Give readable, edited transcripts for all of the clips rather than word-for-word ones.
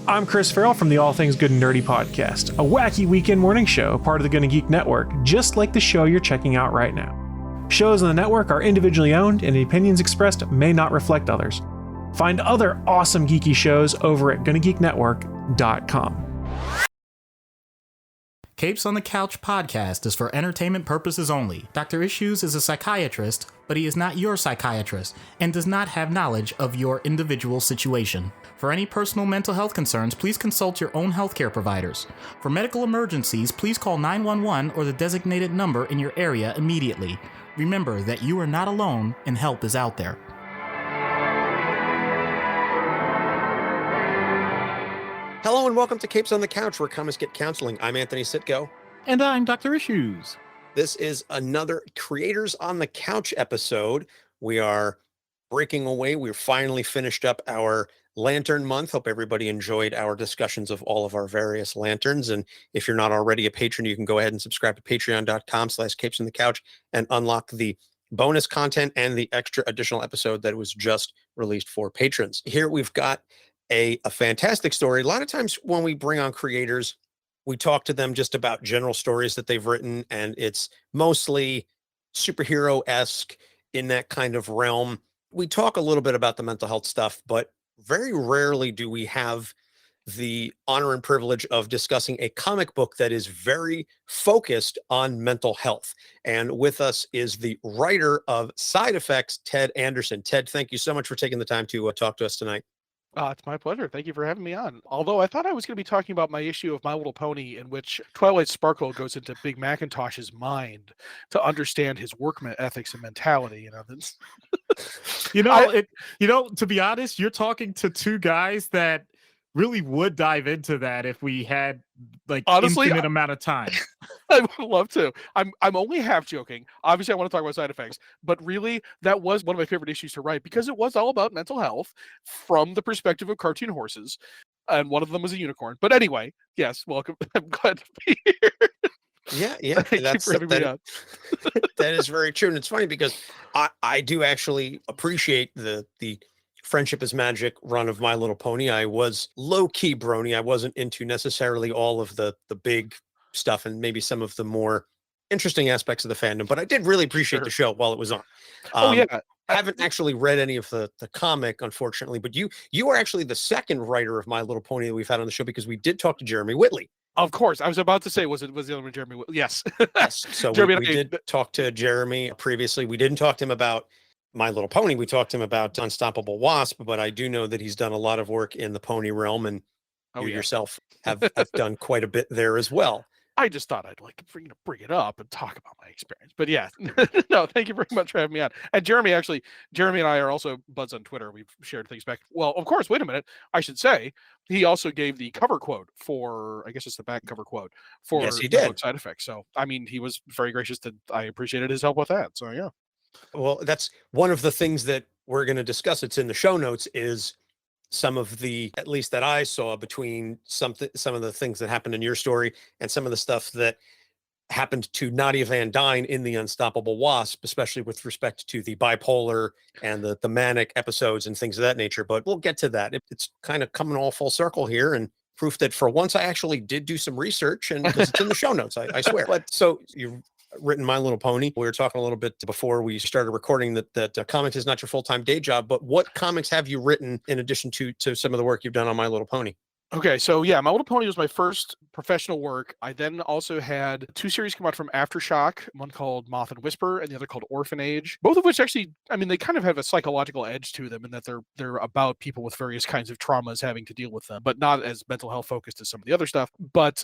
I'm Chris Farrell from the All Things Good and Nerdy podcast, a wacky weekend morning show, part of the Gonna Geek Network, just like the show you're checking out right now. Shows on the network are individually owned, and the opinions expressed may not reflect others. Find other awesome geeky shows over at GonnaGeekNetwork.com. Capes on the Couch podcast is for entertainment purposes only. Dr. Issues is a psychiatrist, but he is not your psychiatrist and does not have knowledge of your individual situation. For any personal mental health concerns, please consult your own healthcare providers. For medical emergencies, please call 911 or the designated number in your area immediately. Remember that you are not alone and help is out there. Hello and welcome to Capes on the Couch, where comics get counseling. I'm Anthony Sitko. And I'm Dr. Issues. This is another Creators on the Couch episode. We are breaking away. We're finally finished up our Lantern Month. Hope everybody enjoyed our discussions of all of our various lanterns. And if you're not already a patron, you can go ahead and subscribe to patreon.com/Capes on the Couch and unlock the bonus content and the extra additional episode that was just released for patrons. Here we've got a fantastic story. A lot of times when we bring on creators, we talk to them just about general stories that they've written, and it's mostly superhero-esque in that kind of realm. We talk a little bit about the mental health stuff, but very rarely do we have the honor and privilege of discussing a comic book that is very focused on mental health. And with us is the writer of Side Effects, Ted Anderson. Ted, thank you so much for taking the time to talk to us tonight. It's my pleasure. Thank you for having me on. Although I thought I was going to be talking about my issue of My Little Pony, in which Twilight Sparkle goes into Big Macintosh's mind to understand his work ethics and mentality. To be honest, you're talking to two guys that really would dive into that if we had infinite amount of time. I would love to. I'm only half joking. Obviously, I want to talk about Side Effects, but really, that was one of my favorite issues to write because it was all about mental health from the perspective of cartoon horses, and one of them was a unicorn. But anyway, yes, welcome. I'm glad to be here. Yeah, that is very true, and it's funny because I do actually appreciate the Friendship is Magic run of My Little Pony. I was low-key brony. I wasn't into necessarily all of the big stuff and maybe some of the more interesting aspects of the fandom, but I did really appreciate the show while it was on. I haven't actually read any of the comic, unfortunately, but you are actually the second writer of My Little Pony that we've had on the show, because we did talk to Jeremy Whitley. Of course. I was about to say, was the other one Jeremy? Yes. Yes. So we did talk to Jeremy previously. We didn't talk to him about My Little Pony. We talked to him about Unstoppable Wasp, but I do know that he's done a lot of work in the pony realm, and yourself have done quite a bit there as well. I just thought I'd like to bring it up and talk about my experience. But yeah, no, thank you very much for having me on. And Jeremy and I are also buds on Twitter. We've shared things back. Well, of course, wait a minute. I should say, he also gave the cover quote for, I guess it's the back cover quote for yes, he did. Side Effects. So, I mean, he was very gracious. I appreciated his help with that. So, yeah. Well, that's one of the things that we're going to discuss. It's in the show notes, is some of the, at least that I saw, between some of the things that happened in your story and some of the stuff that happened to Nadia Van Dyne in the Unstoppable Wasp, especially with respect to the bipolar and the manic episodes and things of that nature. But we'll get to that. It's kind of coming all full circle here, and proof that for once I actually did do some research, and because it's in the show notes, I swear. But so you've written My Little Pony. We were talking a little bit before we started recording that comics is not your full-time day job, but what comics have you written in addition to some of the work you've done on My Little Pony? Okay, so yeah, My Little Pony was my first professional work. I then also had two series come out from Aftershock, one called Moth and Whisper and the other called Orphan Age, both of which actually, I mean, they kind of have a psychological edge to them in that they're about people with various kinds of traumas having to deal with them, but not as mental health focused as some of the other stuff. But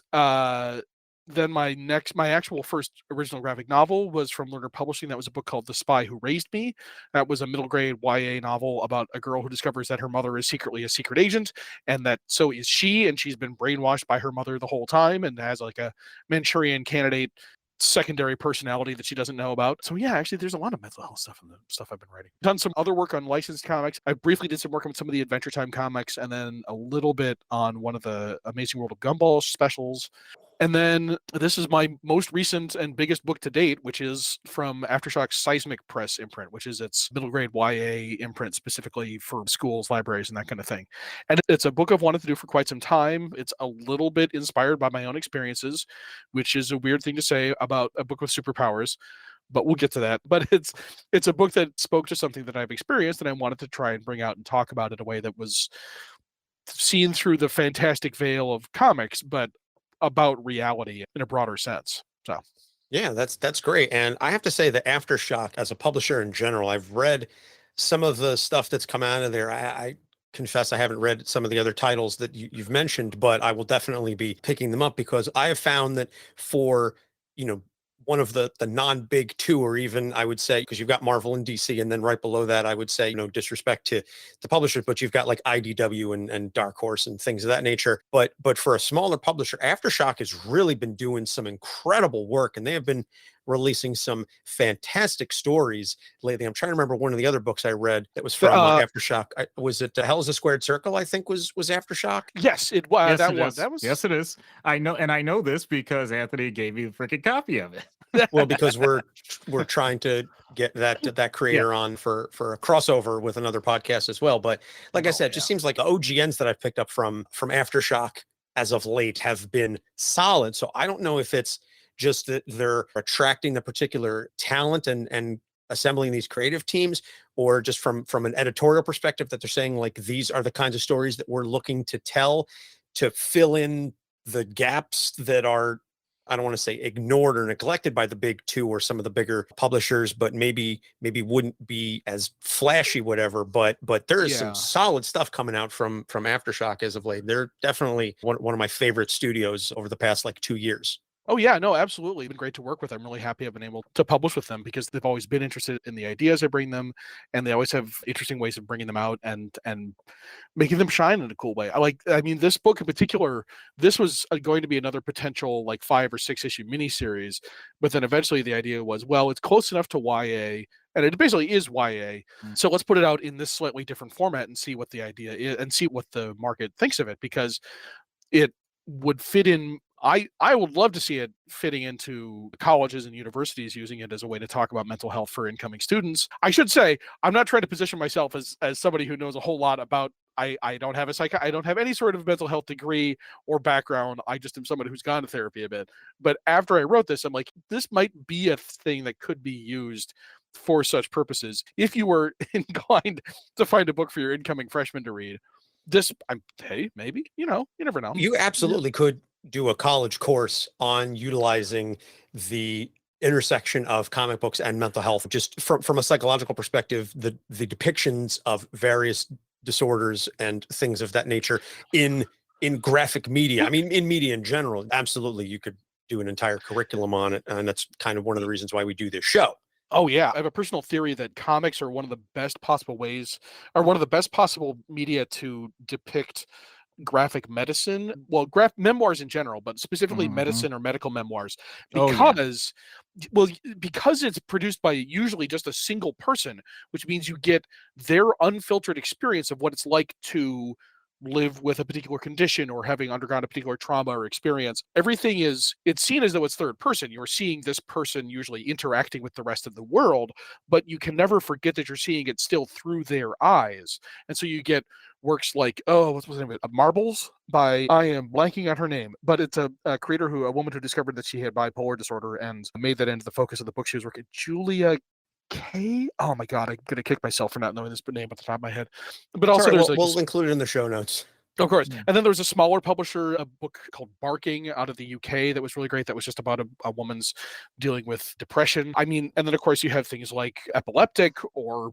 then my actual first original graphic novel was from Lerner Publishing. That was a book called The Spy Who Raised Me. That was a middle grade YA novel about a girl who discovers that her mother is secretly a secret agent, and that so is she, and she's been brainwashed by her mother the whole time and has like a Manchurian Candidate secondary personality that she doesn't know about. So yeah, actually there's a lot of mental health stuff in the stuff I've been writing. Done some other work on licensed comics. I briefly did some work on some of the Adventure Time comics, and then a little bit on one of the Amazing World of Gumball specials. And then this is my most recent and biggest book to date, which is from Aftershock's Seismic Press imprint, which is its middle grade YA imprint specifically for schools, libraries, and that kind of thing. And it's a book I've wanted to do for quite some time. It's a little bit inspired by my own experiences, which is a weird thing to say about a book with superpowers, but we'll get to that. But it's a book that spoke to something that I've experienced, and I wanted to try and bring out and talk about it in a way that was seen through the fantastic veil of comics, but about reality in a broader sense. So Yeah, that's great. And I have to say that Aftershock, as a publisher in general, I've read some of the stuff that's come out of there. I confess I haven't read some of the other titles that you've mentioned, but I will definitely be picking them up because I have found that for, you know, one of the non-big two, or even I would say, because you've got Marvel and DC, and then right below that, I would say, you know, disrespect to the publishers, but you've got like IDW and Dark Horse and things of that nature. But for a smaller publisher, Aftershock has really been doing some incredible work, and they have been releasing some fantastic stories lately. I'm trying to remember one of the other books I read that was from Aftershock. Was it Hell is a Squared Circle? I think was Aftershock. yes, it was. Yes, That it was. is. That was. Yes, it is. I know, and I know this because Anthony gave me a freaking copy of it. Well, because we're trying to get that creator on for a crossover with another podcast as well. But like I said, it just seems like the OGNs that I've picked up from Aftershock as of late have been solid. So I don't know if it's just that they're attracting the particular talent and assembling these creative teams, or just from an editorial perspective that they're saying like these are the kinds of stories that we're looking to tell to fill in the gaps that are, I don't want to say ignored or neglected by the big two or some of the bigger publishers, but maybe wouldn't be as flashy, whatever. But there is some solid stuff coming out from Aftershock as of late. They're definitely one of my favorite studios over the past like 2 years. Oh yeah, no, absolutely. It's been great to work with. I'm really happy I've been able to publish with them because they've always been interested in the ideas I bring them, and they always have interesting ways of bringing them out and making them shine in a cool way. I mean, this book in particular, this was going to be another potential like 5 or 6 issue miniseries, but then eventually the idea was, well, it's close enough to YA, and it basically is YA. So let's put it out in this slightly different format and see what the idea is and see what the market thinks of it, because it would fit in. I would love to see it fitting into colleges and universities, using it as a way to talk about mental health for incoming students. I should say, I'm not trying to position myself as somebody who knows a whole lot about, I don't have I don't have any sort of mental health degree or background. I just am somebody who's gone to therapy a bit. But after I wrote this, I'm like, this might be a thing that could be used for such purposes. If you were inclined to find a book for your incoming freshman to read, hey, maybe, you never know. You absolutely could do a college course on utilizing the intersection of comic books and mental health, just from a psychological perspective, the depictions of various disorders and things of that nature in graphic media. I mean, in media in general, absolutely, you could do an entire curriculum on it, and that's kind of one of the reasons why we do this show. Oh yeah, I have a personal theory that comics are one of the best possible ways, or one of the best possible media to depict graphic medicine, well, memoirs in general, but specifically medicine or medical memoirs, because because it's produced by usually just a single person, which means you get their unfiltered experience of what it's like to live with a particular condition or having undergone a particular trauma or experience. Everything it's seen as though it's third person. You're seeing this person usually interacting with the rest of the world, but you can never forget that you're seeing it still through their eyes. And so you get works like, what's the name of it? Marbles by, I am blanking on her name, but it's a woman who discovered that she had bipolar disorder and made that into the focus of the book she was working. Julia K. Oh my God, I'm gonna kick myself for not knowing this name at the top of my head. But also, we'll include it in the show notes. Of course. And then there was a smaller publisher, a book called Barking out of the UK that was really great. That was just about a woman's dealing with depression. I mean, and then of course you have things like Epileptic or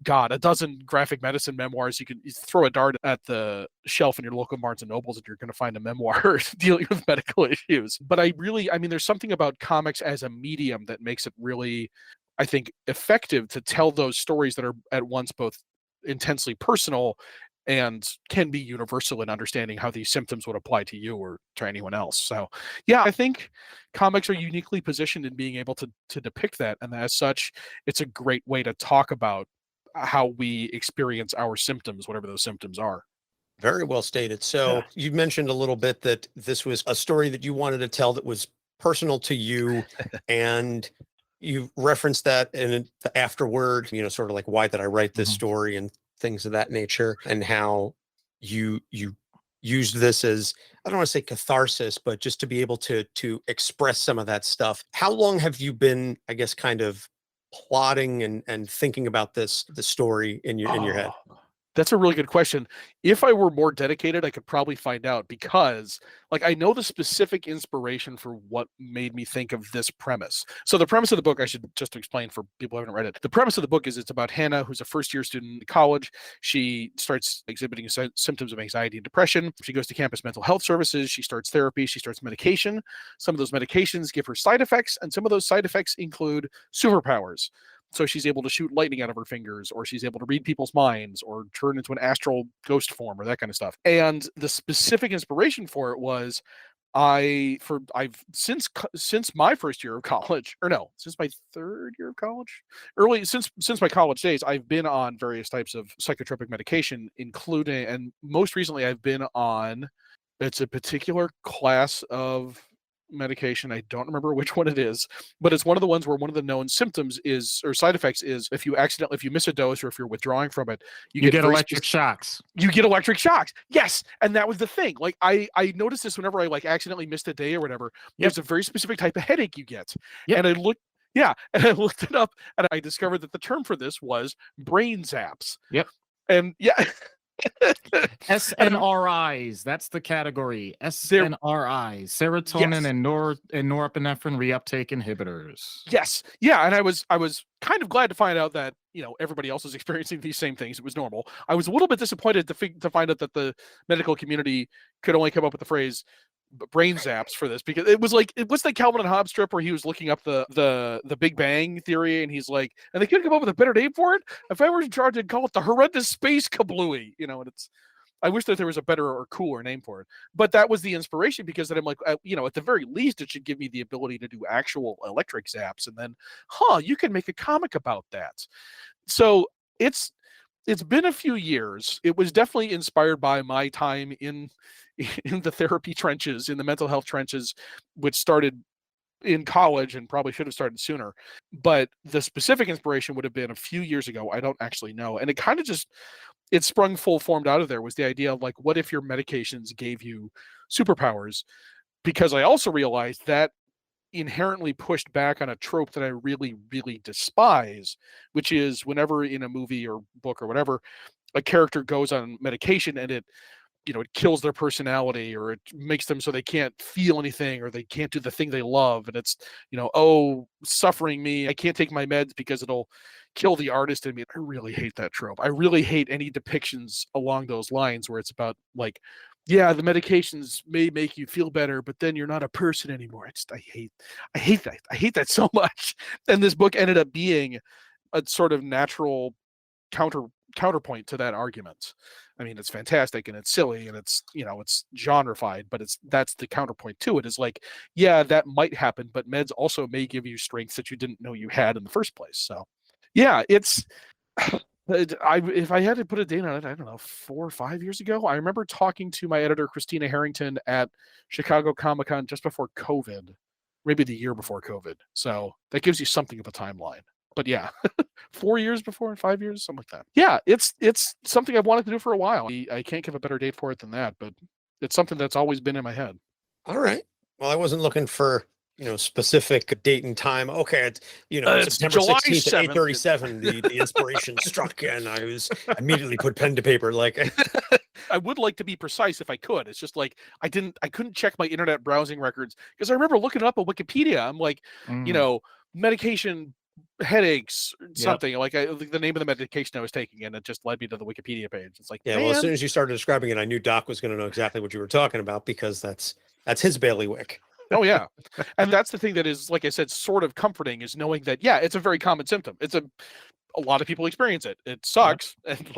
God, a dozen graphic medicine memoirs. You throw a dart at the shelf in your local Barnes and Nobles and you're going to find a memoir dealing with medical issues. But I mean, there's something about comics as a medium that makes it really, I think, effective to tell those stories that are at once both intensely personal and can be universal in understanding how these symptoms would apply to you or to anyone else. So yeah, I think comics are uniquely positioned in being able to depict that. And as such, it's a great way to talk about how we experience our symptoms, whatever those symptoms are. Very well stated. So you mentioned a little bit that this was a story that you wanted to tell that was personal to you, and you referenced that in the afterword, sort of like, why did I write this story and things of that nature, and how you used this as, I don't want to say catharsis, but just to be able to express some of that stuff. How long have you been, I guess, kind of plotting and thinking about the story in your head? That's a really good question. If I were more dedicated, I could probably find out, because I know the specific inspiration for what made me think of this premise. So the premise of the book, I should just explain for people who haven't read it. The premise of the book is it's about Hannah, who's a first-year student in college. She starts exhibiting symptoms of anxiety and depression. She goes to campus mental health services. She starts therapy. She starts medication. Some of those medications give her side effects, and some of those side effects include superpowers. So she's able to shoot lightning out of her fingers, or she's able to read people's minds, or turn into an astral ghost form, or that kind of stuff. And the specific inspiration for it was I've since my first year of college, or no, since my third year of college, since my college days, I've been on various types of psychotropic medication, including, and most recently I've been on, it's a particular class of medication. I don't remember which one it is, but it's one of the ones where one of the known symptoms is, or side effects is, if you miss a dose, or if you're withdrawing from it, you get electric shocks. You get electric shocks. Yes. And that was the thing. I noticed this whenever I accidentally missed a day or whatever. There's a very specific type of headache you get. And I looked it up, and I discovered that the term for this was brain zaps. And SNRIs, that's the category. SNRIs, serotonin and norepinephrine reuptake inhibitors. Yes. Yeah. And I was kind of glad to find out that, everybody else is experiencing these same things. It was normal. I was a little bit disappointed to find out that the medical community could only come up with the phrase brain zaps for this, because it was the Calvin and Hobbes strip where he was looking up the Big Bang theory, and he's like, and they couldn't come up with a better name for it. If I were in charge, I'd call it the horrendous space kablooey. And I wish that there was a better or cooler name for it, but that was the inspiration, because then I'm like, at the very least, it should give me the ability to do actual electric zaps, and then, you can make a comic about that. So it's been a few years. It was definitely inspired by my time in the therapy trenches, in the mental health trenches, which started in college and probably should have started sooner. But the specific inspiration would have been a few years ago. I don't actually know. And it kind of just, it sprung full formed out of there, was the idea of what if your medications gave you superpowers? Because I also realized that inherently pushed back on a trope that I really, really despise, which is whenever in a movie or book or whatever, a character goes on medication and it kills their personality, or it makes them so they can't feel anything, or they can't do the thing they love. And it's, oh, suffering me, I can't take my meds because it'll kill the artist in me. I really hate that trope. I really hate any depictions along those lines where it's about yeah, the medications may make you feel better, but then you're not a person anymore. I hate that. I hate that so much. And this book ended up being a sort of natural counterpoint to that argument. I mean, it's fantastic and it's silly and it's, it's genrefied, but that's the counterpoint to it, is yeah, that might happen, but meds also may give you strengths that you didn't know you had in the first place. So yeah, it's, if I had to put a date on it, I don't know, 4 or 5 years ago, I remember talking to my editor, Christina Harrington, at Chicago Comic-Con just before COVID, maybe the year before COVID. So that gives you something of a timeline. But yeah, 4 years before, 5 years, something like that. Yeah, it's something I've wanted to do for a while. I can't give a better date for it than that, but it's something that's always been in my head. All right. Well, I wasn't looking for specific date and time. Okay, it's September 16th at 8:37. The inspiration struck, and I was immediately put pen to paper. I would like to be precise if I could. It's just I couldn't check my internet browsing records, because I remember looking up on Wikipedia. I'm medication, headaches, something the name of the medication I was taking, and it just led me to the Wikipedia page. It's well, as soon as you started describing it, I knew Doc was going to know exactly what you were talking about, because that's his bailiwick. Oh yeah. And that's the thing that is, like I said, sort of comforting, is knowing that, yeah, it's a very common symptom. It's a lot of people experience it. It sucks. And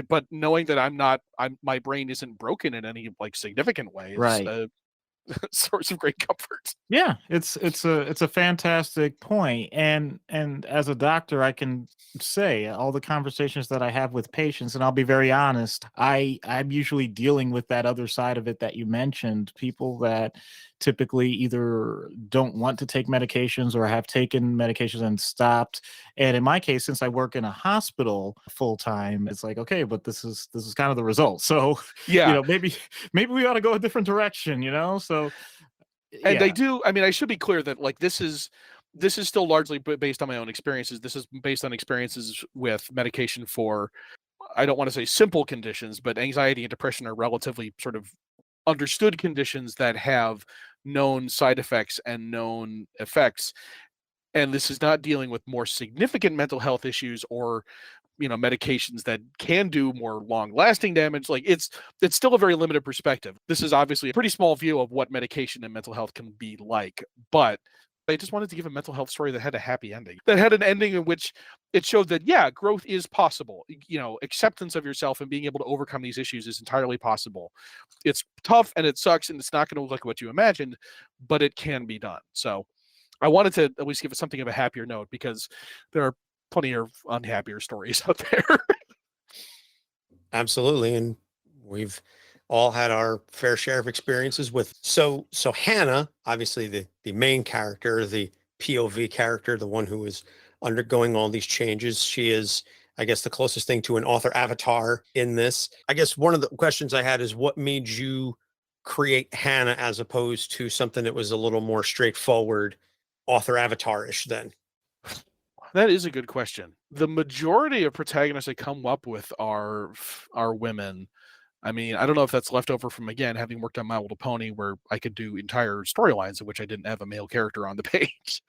but knowing that my brain isn't broken in any significant way. Right. source of great comfort. Yeah, it's a fantastic point, and as a doctor, I can say all the conversations that I have with patients, and I'll be very honest, I'm usually dealing with that other side of it that you mentioned, people that typically either don't want to take medications or have taken medications and stopped. And in my case, since I work in a hospital full time, it's like, okay, but this is kind of the result. So, Yeah. maybe we ought to go a different direction, So And yeah. I mean, I should be clear that like this is still largely based on my own experiences. This is based on experiences with medication for, I don't want to say simple conditions, but anxiety and depression are relatively sort of understood conditions that have known side effects and known effects. And this is not dealing with more significant mental health issues or medications that can do more long lasting damage. Like it's still a very limited perspective. This is obviously a pretty small view of what medication and mental health can be like, but I just wanted to give a mental health story that had a happy ending, that had an ending in which it showed that yeah, growth is possible. Acceptance of yourself and being able to overcome these issues is entirely possible. It's tough and it sucks and it's not going to look like what you imagined, but it can be done. So I wanted to at least give it something of a happier note, because there are plenty of unhappier stories out there. Absolutely. And we've all had our fair share of experiences with, so Hannah, obviously the main character, the POV character, the one who is undergoing all these changes. She is, I guess, the closest thing to an author avatar in this. I guess one of the questions I had is what made you create Hannah as opposed to something that was a little more straightforward author avatar-ish then? That is a good question. The majority of protagonists I come up with are women. I mean, I don't know if that's left over from, again, having worked on My Little Pony, where I could do entire storylines in which I didn't have a male character on the page.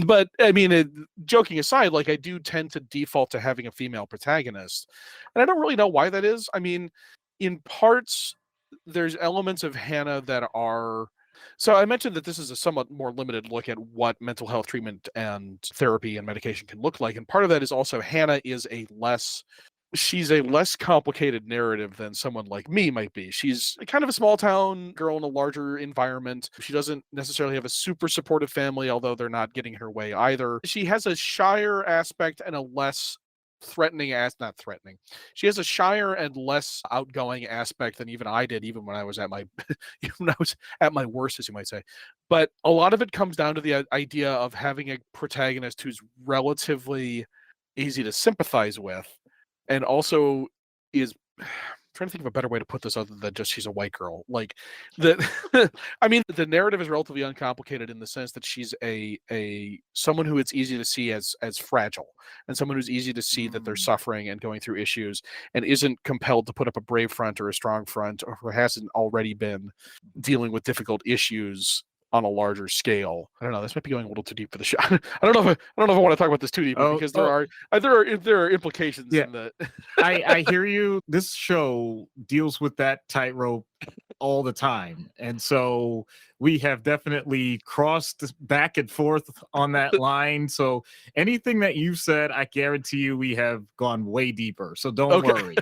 But I mean, joking aside, like I do tend to default to having a female protagonist. And I don't really know why that is. I mean, in parts, there's elements of Hannah that are. So I mentioned that this is a somewhat more limited look at what mental health treatment and therapy and medication can look like. And part of that is also Hannah is she's a less complicated narrative than someone like me might be. She's kind of a small town girl in a larger environment. She doesn't necessarily have a super supportive family, although they're not getting her way either. She has a shyer aspect and a less threatening not threatening. She has a shyer and less outgoing aspect than even I did, even when I was at my worst, as you might say. But a lot of it comes down to the idea of having a protagonist who's relatively easy to sympathize with, and also is trying to think of a better way to put this other than just she's a white girl. Like I mean, the narrative is relatively uncomplicated in the sense that she's a someone who it's easy to see as fragile, and someone who's easy to see that they're suffering and going through issues, and isn't compelled to put up a brave front or a strong front, or who hasn't already been dealing with difficult issues on a larger scale. I don't know. This might be going a little too deep for the show. I don't know if I want to talk about this too deeply, because there are implications in the. I hear you. This show deals with that tightrope all the time, and so we have definitely crossed back and forth on that line. So anything that you've said, I guarantee you, we have gone way deeper. So don't worry.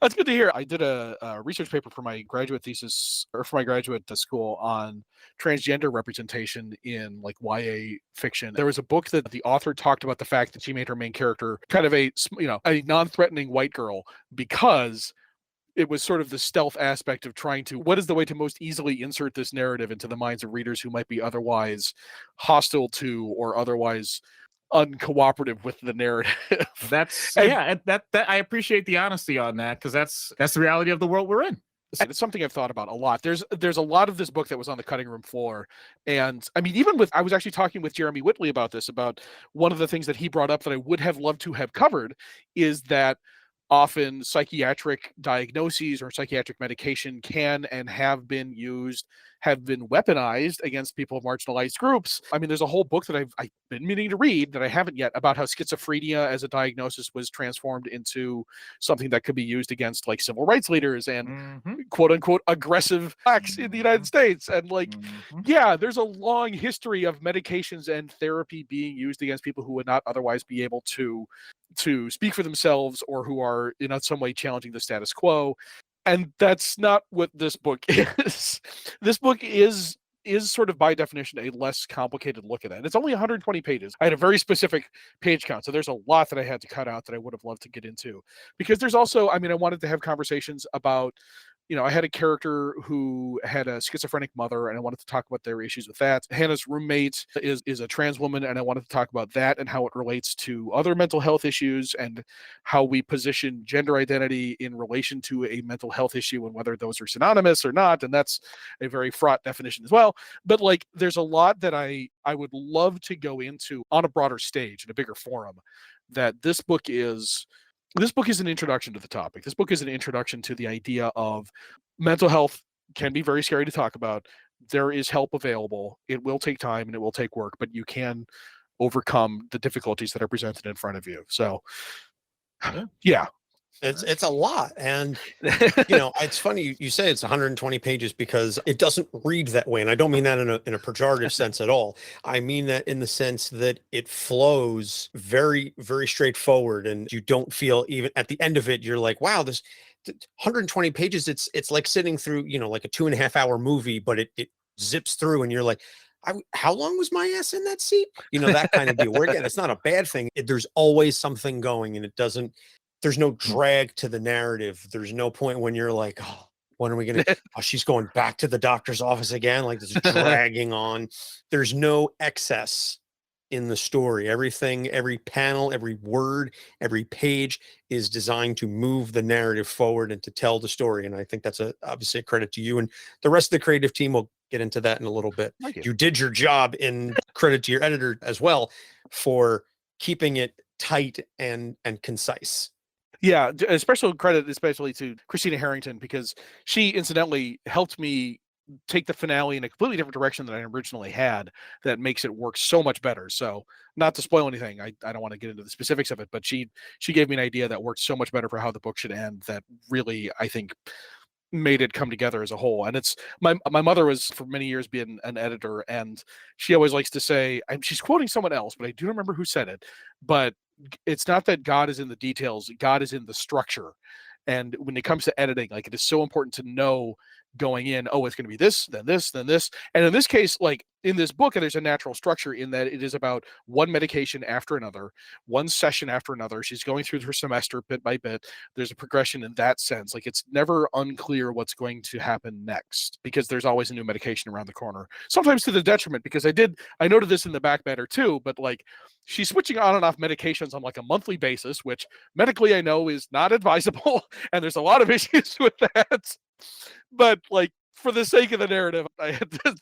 That's good to hear. I did a research paper for my graduate thesis, or for my graduate school, on transgender representation in like YA fiction. There was a book that the author talked about the fact that she made her main character kind of a non-threatening white girl, because it was sort of the stealth aspect of trying to, what is the way to most easily insert this narrative into the minds of readers who might be otherwise hostile to or otherwise uncooperative with the narrative. That's that I appreciate the honesty on that, because that's the reality of the world we're in. It's something I've thought about a lot. There's a lot of this book that was on the cutting room floor. And I mean, I was actually talking with Jeremy Whitley about one of the things that he brought up that I would have loved to have covered is that often psychiatric diagnoses or psychiatric medication can and have been weaponized against people of marginalized groups. I mean, there's a whole book that I've been meaning to read that I haven't yet, about how schizophrenia as a diagnosis was transformed into something that could be used against like civil rights leaders and quote unquote aggressive blacks in the United States. And like, yeah, there's a long history of medications and therapy being used against people who would not otherwise be able to speak for themselves, or who are in some way challenging the status quo. And that's not what this book is. This book is sort of by definition a less complicated look at that. It's only 120 pages. I had a very specific page count, so there's a lot that I had to cut out that I would have loved to get into, because there's also, I mean, I wanted to have conversations about, I had a character who had a schizophrenic mother, and I wanted to talk about their issues with that. Hannah's roommate is a trans woman, and I wanted to talk about that and how it relates to other mental health issues and how we position gender identity in relation to a mental health issue and whether those are synonymous or not. And that's a very fraught definition as well. But like, there's a lot that I would love to go into on a broader stage, in a bigger forum, that this book is an introduction to the topic. This book is an introduction to the idea of mental health can be very scary to talk about. There is help available. It will take time and it will take work, but you can overcome the difficulties that are presented in front of you. So, yeah. It's a lot. And, it's funny you say it's 120 pages because it doesn't read that way. And I don't mean that in a pejorative sense at all. I mean that in the sense that it flows very, very straightforward. And you don't feel, even at the end of it, you're like, wow, this 120 pages. It's like sitting through, like a 2.5 hour movie, but it zips through and you're like, how long was my ass in that seat? That kind of deal. Where again, it's not a bad thing. There's always something going, and there's no drag to the narrative. There's no point when you're like, oh, when are we going to, she's going back to the doctor's office again. Like, this is dragging on. There's no excess in the story. Everything, every panel, every word, every page is designed to move the narrative forward and to tell the story. And I think that's obviously a credit to you and the rest of the creative team. Will get into that in a little bit. You did your job, in credit to your editor as well for keeping it tight and concise. Yeah, a special credit especially to Christina Harrington, because she incidentally helped me take the finale in a completely different direction than I originally had, that makes it work so much better. So, not to spoil anything, I don't want to get into the specifics of it, but she gave me an idea that worked so much better for how the book should end, that really, I think, made it come together as a whole. And it's my mother was for many years being an editor, and she always likes to say, she's quoting someone else, but I do remember who said it, but it's not that God is in the details, God is in the structure. And when it comes to editing, like, it is so important to know going in, oh, it's going to be this, then this, then this. And in this case, like in this book, there's a natural structure in that it is about one medication after another, one session after another. She's going through her semester bit by bit. There's a progression in that sense. Like, it's never unclear what's going to happen next, because there's always a new medication around the corner, sometimes to the detriment, because I noted this in the back matter too, but like, she's switching on and off medications on like a monthly basis, which medically I know is not advisable. And there's a lot of issues with that. But like, for the sake of the narrative, I had to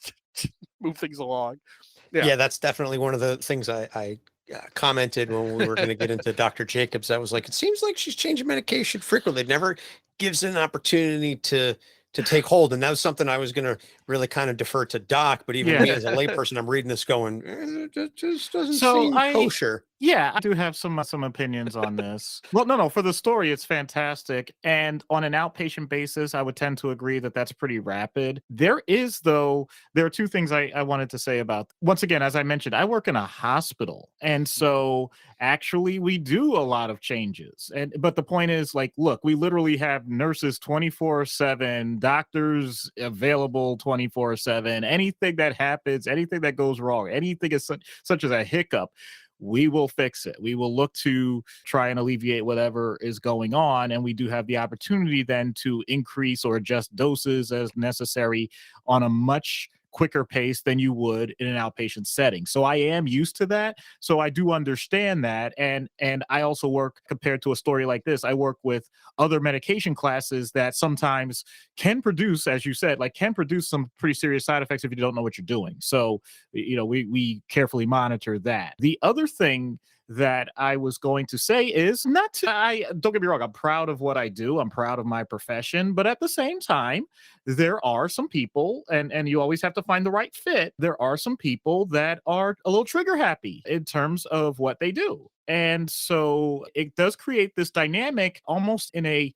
move things along. Yeah, that's definitely one of the things I commented when we were going to get into Dr. Jacobs. I was like, it seems like she's changing medication frequently. It never gives an opportunity to take hold. And that was something I was going to really kind of defer to Doc. But even me as a layperson, I'm reading this going, it just doesn't seem kosher. Yeah, I do have some opinions on this. Well, no, for the story, it's fantastic. And on an outpatient basis, I would tend to agree that that's pretty rapid. There are two things I wanted to say about. Once again, as I mentioned, I work in a hospital. And so actually we do a lot of changes. But the point is, like, look, we literally have nurses 24/7, doctors available 24/7. Anything that happens, anything that goes wrong, anything as such as a hiccup, we will fix it. We will look to try and alleviate whatever is going on. And we do have the opportunity then to increase or adjust doses as necessary on a much quicker pace than you would in an outpatient setting. So I am used to that. So I do understand that. And I also work, compared to a story like this, I work with other medication classes that sometimes can produce, as you said, like can produce some pretty serious side effects if you don't know what you're doing. So, we carefully monitor that. The other thing that I was going to say is don't get me wrong, I'm proud of what I do. I'm proud of my profession. But at the same time, there are some people, and you always have to find the right fit. There are some people that are a little trigger happy in terms of what they do. And so it does create this dynamic almost in a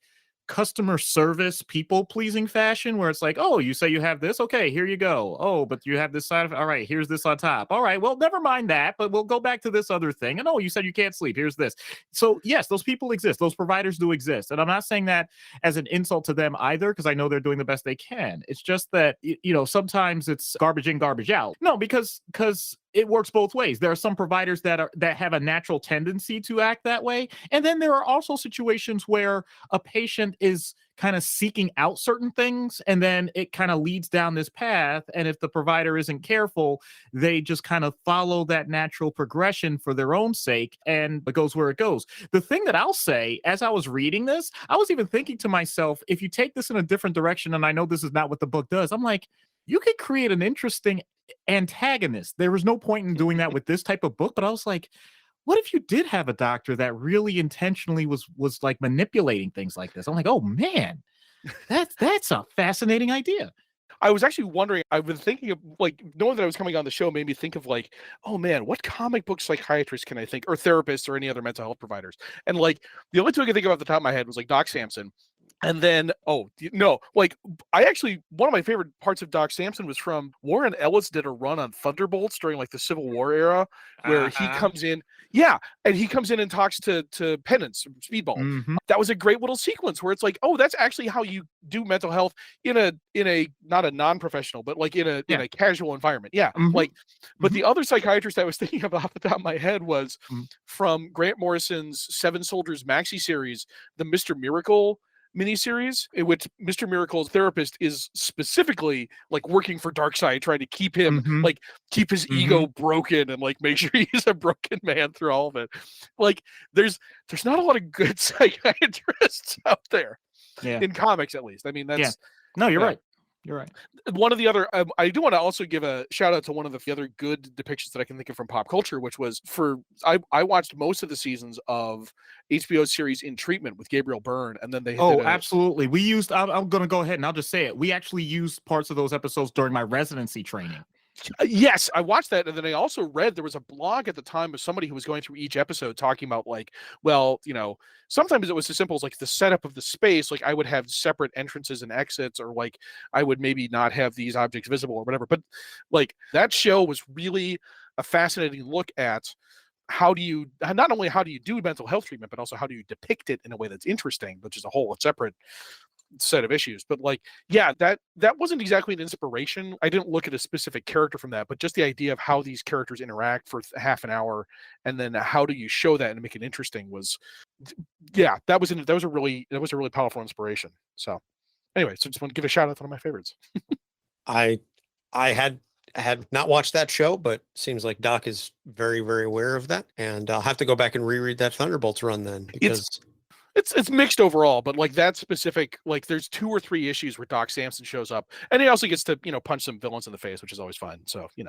customer service, people pleasing fashion where it's like, oh, you say you have this. Okay, here you go. Oh, but you have this side of it. All right, here's this on top. All right, well, never mind that, but we'll go back to this other thing. And oh, you said you can't sleep. Here's this. So yes, those people exist. Those providers do exist. And I'm not saying that as an insult to them either, because I know they're doing the best they can. It's just that, sometimes it's garbage in, garbage out. No, because it works both ways. There are some providers that have a natural tendency to act that way. And then there are also situations where a patient is kind of seeking out certain things, and then it kind of leads down this path. And if the provider isn't careful, they just kind of follow that natural progression for their own sake, and it goes where it goes. The thing that I'll say, as I was reading this, I was even thinking to myself, if you take this in a different direction, and I know this is not what the book does, I'm like, you could create an interesting antagonist. There was no point in doing that with this type of book, but I was like, what if you did have a doctor that really intentionally was like manipulating things like this? I'm like, oh man, that's a fascinating idea. I was actually wondering, I've been thinking of, like, knowing that I was coming on the show made me think of, like, oh man, what comic book psychiatrists can I think, or therapists, or any other mental health providers? And like, the only two I could think of off the top of my head was like Doc Samson. And then, one of my favorite parts of Doc Samson was from Warren Ellis did a run on Thunderbolts during like the Civil War era, where he comes in, and he comes in and talks to Penance, Speedball. Mm-hmm. That was a great little sequence where it's like, oh, that's actually how you do mental health in a not a non-professional, but like in a casual environment. Yeah. Mm-hmm. But the other psychiatrist I was thinking of off the top of my head was from Grant Morrison's Seven Soldiers maxi series, the Mr. Miracle miniseries, in which Mr. Miracle's therapist is specifically like working for Darkseid, trying to keep him keep his ego broken and like make sure he's a broken man through all of it. Like there's not a lot of good psychiatrists out there in comics, at least. I mean, that's no, you're right. You're right. One of the other, I do want to also give a shout out to one of the other good depictions that I can think of from pop culture, which was I watched most of the seasons of HBO series In Treatment with Gabriel Byrne, and then they absolutely. We used. I'm going to go ahead and I'll just say it. We actually used parts of those episodes during my residency training. Yes, I watched that, and then I also read there was a blog at the time of somebody who was going through each episode talking about like, well, sometimes it was as simple as like the setup of the space. Like I would have separate entrances and exits, or like I would maybe not have these objects visible or whatever. But like that show was really a fascinating look at not only how do you do mental health treatment, but also how do you depict it in a way that's interesting, which is a whole separate set of issues. But like, that wasn't exactly an inspiration. I didn't look at a specific character from that, but just the idea of how these characters interact for half an hour, and then how do you show that and make it interesting was that was a really powerful inspiration. So anyway, so just want to give a shout out to one of my favorites. I had not watched that show, but seems like Doc is very, very aware of that, and I'll have to go back and reread that Thunderbolts run then, because it's mixed overall, but like that specific, like there's 2 or 3 issues where Doc Samson shows up, and he also gets to punch some villains in the face, which is always fun. So you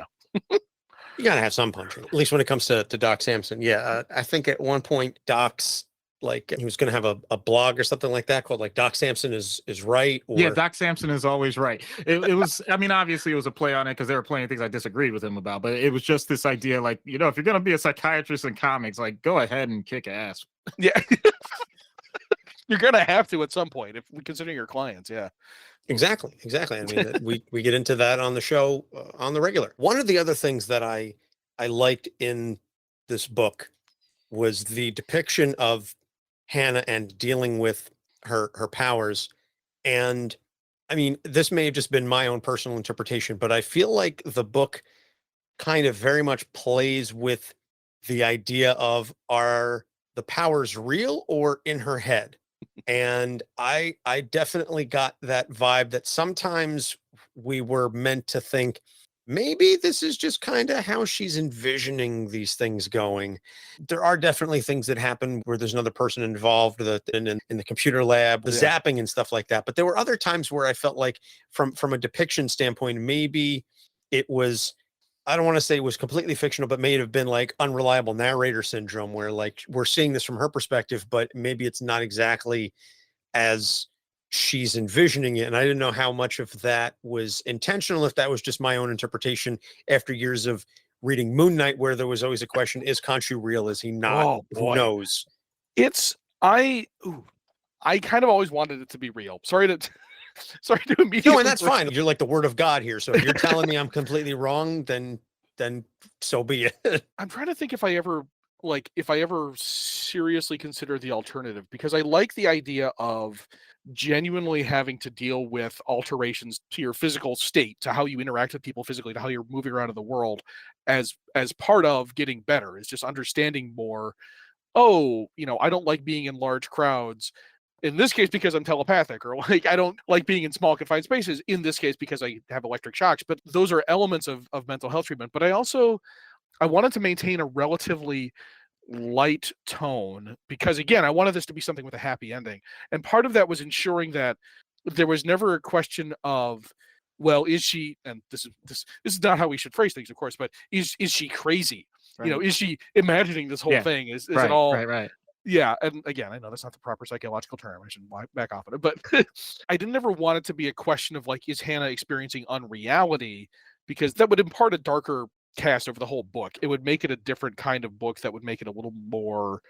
gotta have some punching, at least when it comes to Doc Samson. I think at one point Doc's like he was going to have a blog or something like that called like Doc Samson is right. Or... Doc Samson is always right. It was, I mean, obviously it was a play on it because there were plenty of things I disagreed with him about, but it was just this idea, like, if you're going to be a psychiatrist in comics, like go ahead and kick ass. Yeah. You're going to have to at some point, if considering your clients. Yeah. Exactly. I mean, we get into that on the show on the regular. One of the other things that I liked in this book was the depiction of Hannah and dealing with her powers. And I mean, this may have just been my own personal interpretation, but I feel like the book kind of very much plays with the idea of, are the powers real or in her head? And I definitely got that vibe that sometimes we were meant to think maybe this is just kind of how she's envisioning these things going. There are definitely things that happen where there's another person involved in the computer lab, the zapping and stuff like that. But there were other times where I felt like from a depiction standpoint, maybe it was, I don't want to say it was completely fictional, but may have been like unreliable narrator syndrome, where like we're seeing this from her perspective, but maybe it's not exactly as she's envisioning it. And I didn't know how much of that was intentional, if that was just my own interpretation after years of reading Moon Knight, where there was always a question, is Khonshu real? Is he not? Who knows? I kind of always wanted it to be real. Sorry to immediately. No, and that's fine. You're like the word of God here. So if you're telling me I'm completely wrong, then so be it. I'm trying to think if I ever seriously consider the alternative, because I like the idea of genuinely having to deal with alterations to your physical state, to how you interact with people physically, to how you're moving around in the world as part of getting better. Is just understanding more. Oh, I don't like being in large crowds. In this case, because I'm telepathic, or like I don't like being in small confined spaces. In this case, because I have electric shocks. But those are elements of mental health treatment. But I wanted to maintain a relatively light tone, because again, I wanted this to be something with a happy ending. And part of that was ensuring that there was never a question of, well, is she, and this is not how we should phrase things, of course, but is she crazy? Right. Is she imagining this whole thing? Is it all right? Yeah, and again, I know that's not the proper psychological term. I should back off of it, but I didn't ever want it to be a question of like, is Hannah experiencing unreality? Because that would impart a darker cast over the whole book. It would make it a different kind of book that would make it a little more,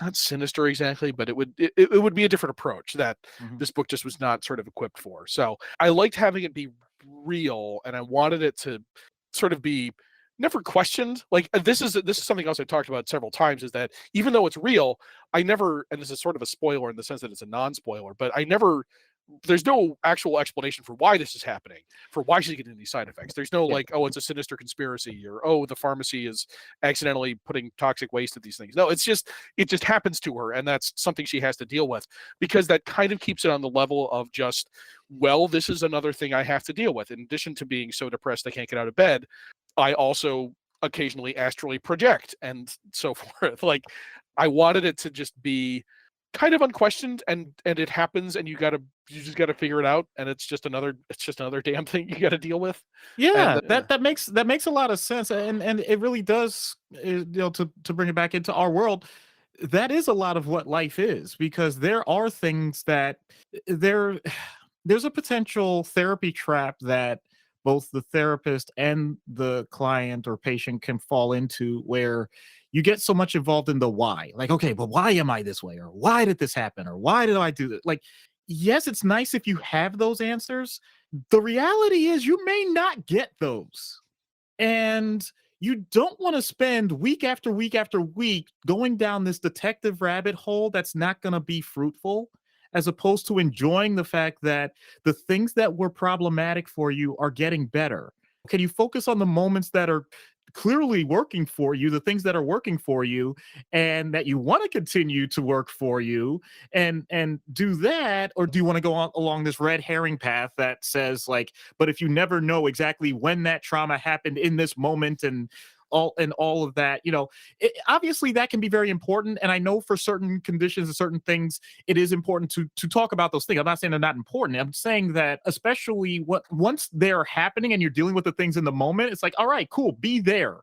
not sinister exactly, but it would be a different approach that this book just was not sort of equipped for. So I liked having it be real, and I wanted it to sort of be never questioned. Like this is something else I talked about several times, is that even though it's real, I never, and this is sort of a spoiler in the sense that it's a non-spoiler, but there's no actual explanation for why this is happening, for why she's getting these side effects. There's no like, oh, it's a sinister conspiracy, or oh, the pharmacy is accidentally putting toxic waste at these things. No, it just happens to her, and that's something she has to deal with, because that kind of keeps it on the level of just, well, this is another thing I have to deal with. In addition to being so depressed I can't get out of bed, I also occasionally astrally project and so forth. Like, I wanted it to just be kind of unquestioned, and it happens, and you just gotta figure it out, and it's just another damn thing you gotta deal with. Yeah, And that makes a lot of sense, and it really does. To bring it back into our world, that is a lot of what life is, because there are things that there's a potential therapy trap that both the therapist and the client or patient can fall into, where you get so much involved in the why. Like, okay, but why am I this way? Or why did this happen? Or why did I do this? Like, yes, it's nice if you have those answers. The reality is you may not get those. And you don't want to spend week after week after week going down this detective rabbit hole that's not going to be fruitful, as opposed to enjoying the fact that the things that were problematic for you are getting better. Can you focus on the moments that are clearly working for you, the things that are working for you, and that you want to continue to work for you, and do that? Or do you want to go on along this red herring path that says like, but if you never know exactly when that trauma happened in this moment, and all of that, obviously that can be very important. And I know for certain conditions and certain things, it is important to talk about those things. I'm not saying they're not important. I'm saying that especially once they're happening and you're dealing with the things in the moment, it's like, all right, cool, be there,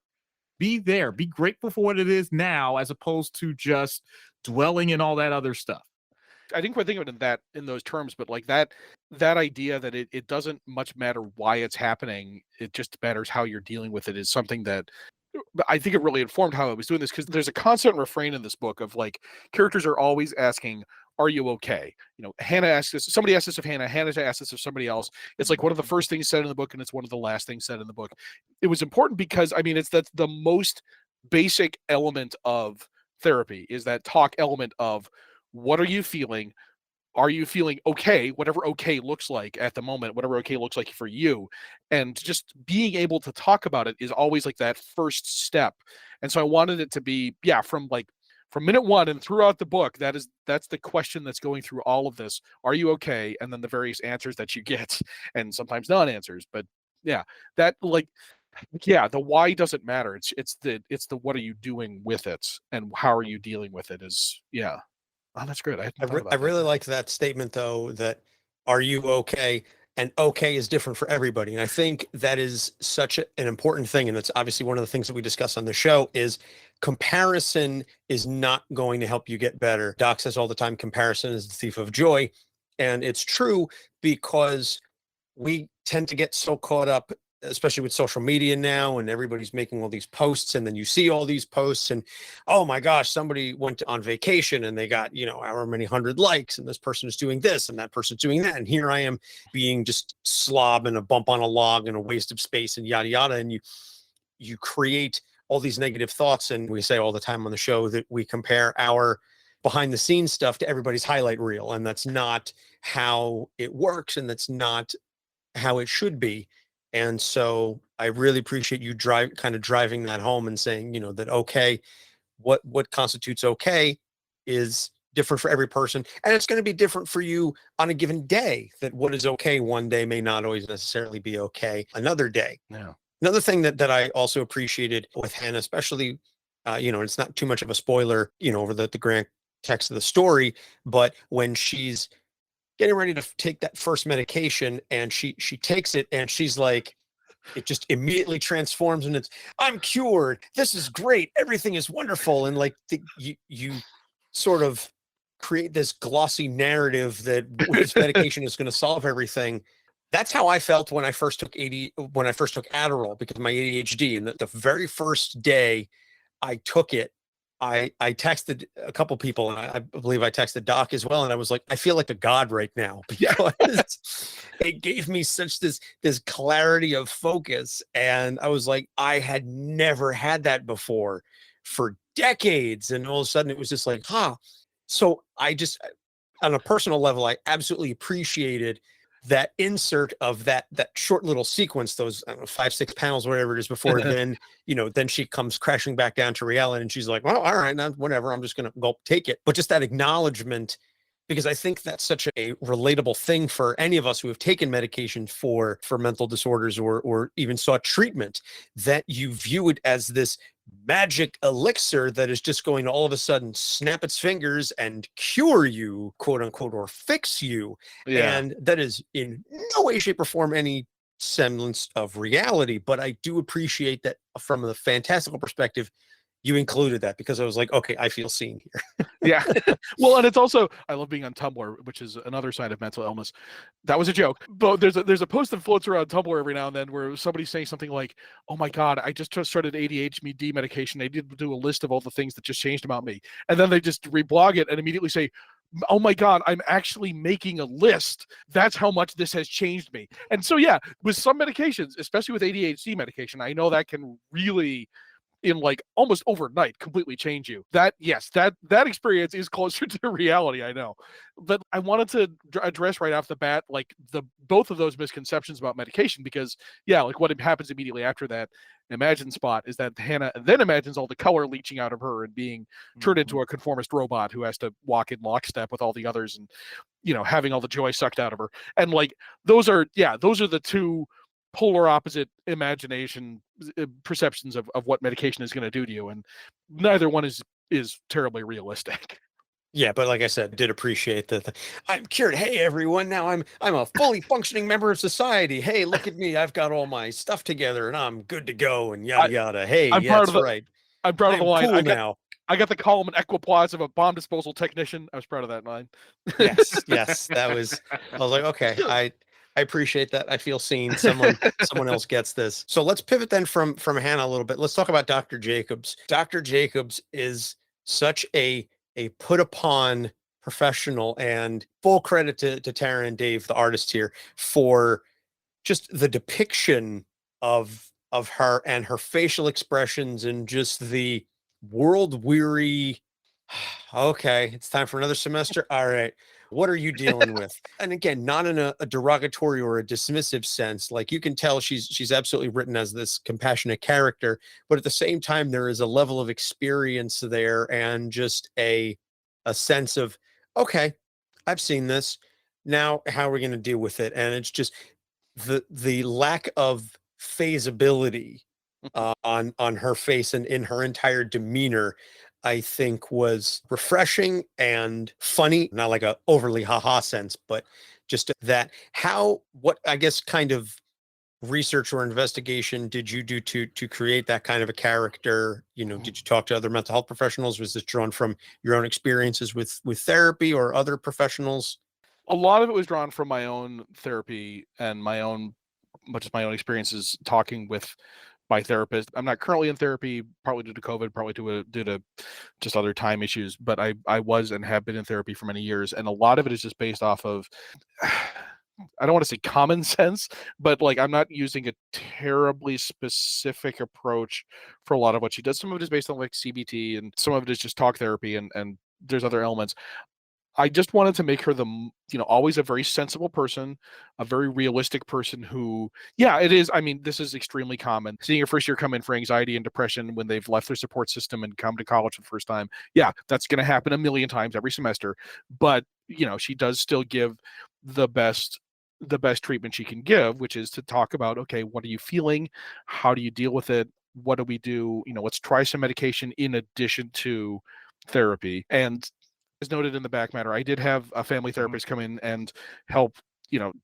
be grateful for what it is now, as opposed to just dwelling in all that other stuff. I didn't quite think of it in those terms, but like that idea that it doesn't much matter why it's happening, it just matters how you're dealing with it, is something that I think it really informed how I was doing this, because there's a constant refrain in this book of like, characters are always asking, are you okay? Hannah asks this, somebody asks this of Hannah asks this of somebody else. It's like one of the first things said in the book, and it's one of the last things said in the book. It was important because, I mean, that's the most basic element of therapy, is that talk element of, what are you feeling? Are you feeling okay? Whatever okay looks like at the moment, whatever okay looks like for you. And just being able to talk about it is always like that first step. And so I wanted it to be, from minute one and throughout the book, that's the question that's going through all of this. Are you okay? And then the various answers that you get, and sometimes non-answers. But yeah, that like, yeah, the why doesn't matter. It's the what are you doing with it, and how are you dealing with it is, yeah. Oh, that's good. I really liked that statement, though, that are you okay? And okay is different for everybody. And I think that is such an important thing. And that's obviously one of the things that we discuss on the show, is comparison is not going to help you get better. Doc says all the time, comparison is the thief of joy. And it's true, because we tend to get so caught up especially with social media now, and everybody's making all these posts, and then you see all these posts and, oh my gosh, somebody went on vacation and they got, however many 100 likes, and this person is doing this and that person's doing that. And here I am being just slob and a bump on a log and a waste of space and yada, yada. And you create all these negative thoughts. And we say all the time on the show that we compare our behind the scenes stuff to everybody's highlight reel. And that's not how it works. And that's not how it should be. And so I really appreciate you driving that home and saying, that, okay, what constitutes okay is different for every person. And it's going to be different for you on a given day, that what is okay one day may not always necessarily be okay another day. Yeah. Another thing that I also appreciated with Hannah, especially, it's not too much of a spoiler, over the grand text of the story, but when she's getting ready to take that first medication and she takes it and she's like, it just immediately transforms and I'm cured. This is great. Everything is wonderful. And like you sort of create this glossy narrative that this medication is going to solve everything. That's how I felt when I first took Adderall, because of my ADHD. And the very first day I took it, I texted a couple people, and I believe I texted Doc as well. And I was like, I feel like a god right now, because it gave me such this clarity of focus. And I was like, I had never had that before for decades. And all of a sudden it was just like, So I just, on a personal level, I absolutely appreciated that insert of that short little sequence, those 5-6 panels, whatever it is, before then she comes crashing back down to reality, and she's like, well, all right, now whatever, I'm just gonna go take it. But just that acknowledgement, because I think that's such a relatable thing for any of us who have taken medication for mental disorders or even sought treatment, that you view it as this magic elixir that is just going to all of a sudden snap its fingers and cure you, quote unquote, or fix you. Yeah. And that is in no way, shape, or form any semblance of reality. But I do appreciate that from a fantastical perspective, you included that, because I was like, okay, I feel seen here. Yeah. Well, and it's also, I love being on Tumblr, which is another sign of mental illness. That was a joke, but there's a post that floats around Tumblr every now and then where somebody's saying something like, oh my God, I just started ADHD medication. They did do a list of all the things that just changed about me. And then they just reblog it and immediately say, oh my God, I'm actually making a list. That's how much this has changed me. And so, yeah, with some medications, especially with ADHD medication, I know that can really, in like almost overnight, completely change you. That experience is closer to reality, I know. But I wanted to address right off the bat, like both of those misconceptions about medication, because like what happens immediately after that Imagine spot is that Hannah then imagines all the color leaching out of her and being turned into a conformist robot who has to walk in lockstep with all the others, and having all the joy sucked out of her. And like those are the two polar opposite imagination perceptions of what medication is going to do to you, and neither one is terribly realistic. Yeah, but like I said, did appreciate that. I'm cured. Hey, everyone! Now I'm a fully functioning member of society. Hey, look at me! I've got all my stuff together, and I'm good to go. And yada yada. Hey, I'm yeah, that's right. I'm proud of the line. Cool I got the column and equipoise of a bomb disposal technician. I was proud of that line. Yes, that was. I was like, okay, I appreciate that. I feel seen. Someone else gets this. So let's pivot then from Hannah a little bit. Let's talk about Dr. Jacobs. Dr. Jacobs is such a put upon professional, and full credit to Tara and Dave, the artists here, for just the depiction of her and her facial expressions, and just the world weary, okay, it's time for another semester. All right, what are you dealing with? And again, not in a derogatory or a dismissive sense. Like, you can tell she's absolutely written as this compassionate character, but at the same time, there is a level of experience there, and just a sense of, okay, I've seen this. Now, how are we going to deal with it? And it's just the lack of phasability on her face and in her entire demeanor, I think, was refreshing and funny. Not like a overly haha sense, but just that. What I guess kind of research or investigation did you do to create that kind of a character? Did you talk to other mental health professionals? Was this drawn from your own experiences with therapy or other professionals? A lot of it was drawn from my own therapy and my own much as my own experiences talking with my therapist. I'm not currently in therapy, partly due to COVID, partly due to just other time issues, but I was and have been in therapy for many years. And a lot of it is just based off of, I don't want to say common sense, but like I'm not using a terribly specific approach for a lot of what she does. Some of it is based on like CBT, and some of it is just talk therapy, and there's other elements. I just wanted to make her always a very sensible person, a very realistic person who, yeah, it is. I mean, this is extremely common. Seeing your first year come in for anxiety and depression when they've left their support system and come to college for the first time. Yeah, that's going to happen a million times every semester. But, she does still give the best treatment she can give, which is to talk about, okay, what are you feeling? How do you deal with it? What do we do? Let's try some medication in addition to therapy. And as noted in the back matter, I did have a family therapist come in and help,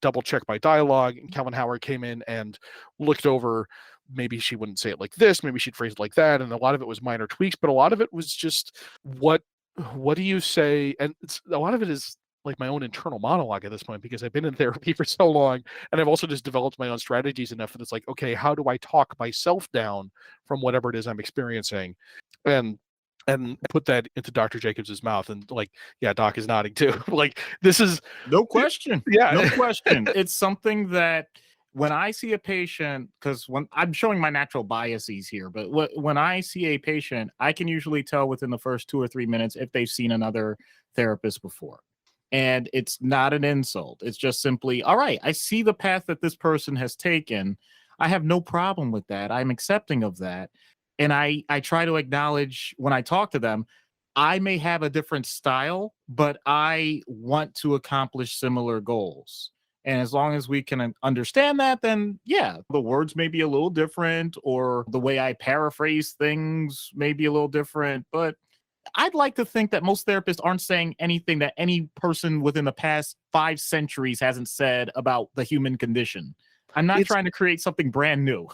double check my dialogue. And Calvin Howard came in and looked over, maybe she wouldn't say it like this, maybe she'd phrase it like that. And a lot of it was minor tweaks, but a lot of it was just, what do you say? And a lot of it is like my own internal monologue at this point, because I've been in therapy for so long, and I've also just developed my own strategies enough that it's like, okay, how do I talk myself down from whatever it is I'm experiencing? And put that into Dr. Jacobs's mouth. And like, yeah, Doc is nodding too. Like, this is no question. Yeah. No question. It's something that when I see a patient, because when I'm showing my natural biases here, but when I see a patient, I can usually tell within the first 2 or 3 minutes if they've seen another therapist before. And it's not an insult. It's just simply, all right, I see the path that this person has taken. I have no problem with that. I'm accepting of that. And I try to acknowledge when I talk to them, I may have a different style, but I want to accomplish similar goals. And as long as we can understand that, then yeah, the words may be a little different, or the way I paraphrase things may be a little different. But I'd like to think that most therapists aren't saying anything that any person within the past 5 centuries hasn't said about the human condition. I'm not trying to create something brand new.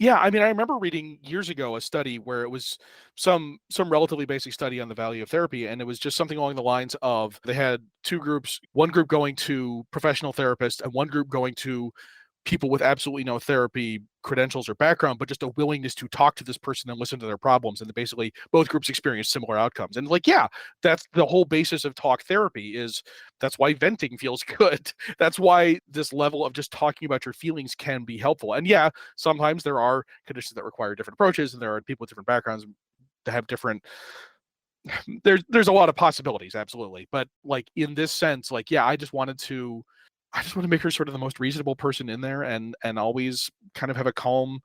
Yeah, I mean, I remember reading years ago a study where it was some relatively basic study on the value of therapy, and it was just something along the lines of, they had 2 groups, one group going to professional therapists and one group going to people with absolutely no therapy credentials or background, but just a willingness to talk to this person and listen to their problems. And basically both groups experienced similar outcomes. And like, yeah, that's the whole basis of talk therapy. That's why venting feels good. That's why this level of just talking about your feelings can be helpful. And yeah, sometimes there are conditions that require different approaches, and there are people with different backgrounds that have different, there's a lot of possibilities, absolutely. But like in this sense, like, yeah, I just want to make her sort of the most reasonable person in there, and always kind of have a calm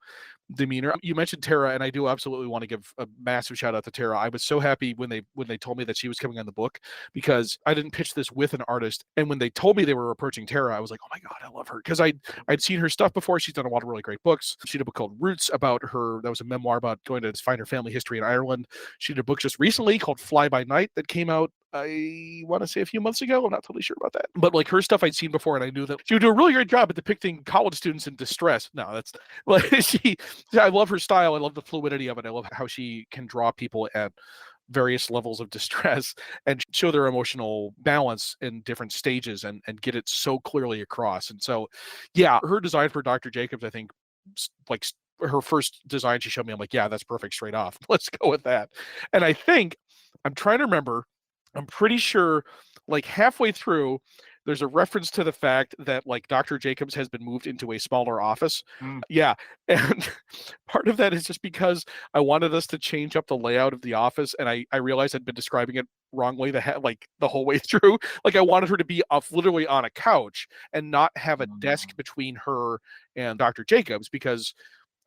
demeanor. You mentioned Tara, and I do absolutely want to give a massive shout out to Tara. I was so happy when they told me that she was coming on the book, because I didn't pitch this with an artist. And when they told me they were approaching Tara, I was like, oh my God, I love her. Because I'd seen her stuff before. She's done a lot of really great books. She did a book called Roots about her. That was a memoir about going to find her family history in Ireland. She did a book just recently called Fly by Night that came out, I want to say a few months ago. I'm not totally sure about that. But like, her stuff I'd seen before, and I knew that she would do a really great job at depicting college students in distress. No, that's like, I love her style. I love the fluidity of it. I love how she can draw people at various levels of distress and show their emotional balance in different stages, and get it so clearly across. And so, yeah, her design for Dr. Jacobs, I think, like her first design she showed me, I'm like, yeah, that's perfect straight off. Let's go with that. And I think, I'm trying to remember, I'm pretty sure like halfway through, there's a reference to the fact that like Dr. Jacobs has been moved into a smaller office. Yeah. And part of that is just because I wanted us to change up the layout of the office. And I realized I'd been describing it wrongly the whole way through. Like, I wanted her to be literally on a couch and not have a desk between her and Dr. Jacobs, because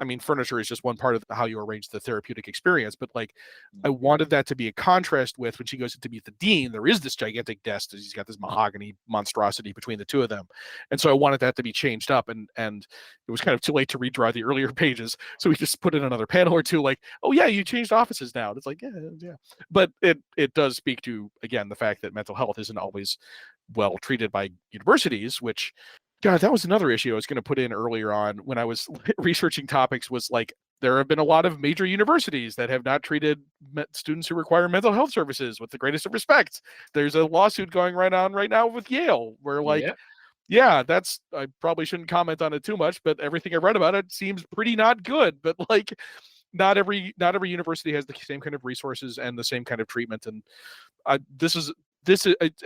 I mean, furniture is just one part of how you arrange the therapeutic experience, but like, I wanted that to be a contrast with when she goes in to meet the dean, there is this gigantic desk. He's got this mahogany monstrosity between the two of them. And so I wanted that to be changed up, and it was kind of too late to redraw the earlier pages. So we just put in another panel or two, like, oh yeah, you changed offices now. And it's like, yeah. But it does speak to, again, the fact that mental health isn't always well treated by universities, which, God, that was another issue I was going to put in earlier on when I was researching topics, was like, there have been a lot of major universities that have not treated students who require mental health services with the greatest of respect. There's a lawsuit going right now with Yale, where like, Yeah, I probably shouldn't comment on it too much, but everything I read about it seems pretty not good. But like, not every university has the same kind of resources and the same kind of treatment. And this is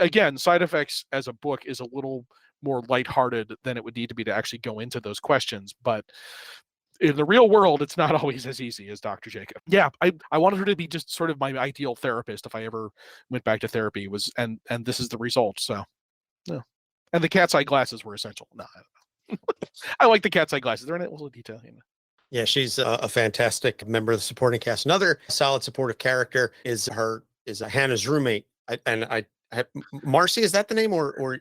again, Side Effects as a book is a little more lighthearted than it would need to be to actually go into those questions. But in the real world, it's not always as easy as Dr. Jacob. Yeah, I wanted her to be just sort of my ideal therapist if I ever went back to therapy. And this is the result. So, yeah. And the cat's eye glasses were essential. No, I don't know. I like the cat's eye glasses. They're in a little detail. Yeah, she's a fantastic member of the supporting cast. Another solid supportive character is Hannah's roommate. Marcy, is that the name, or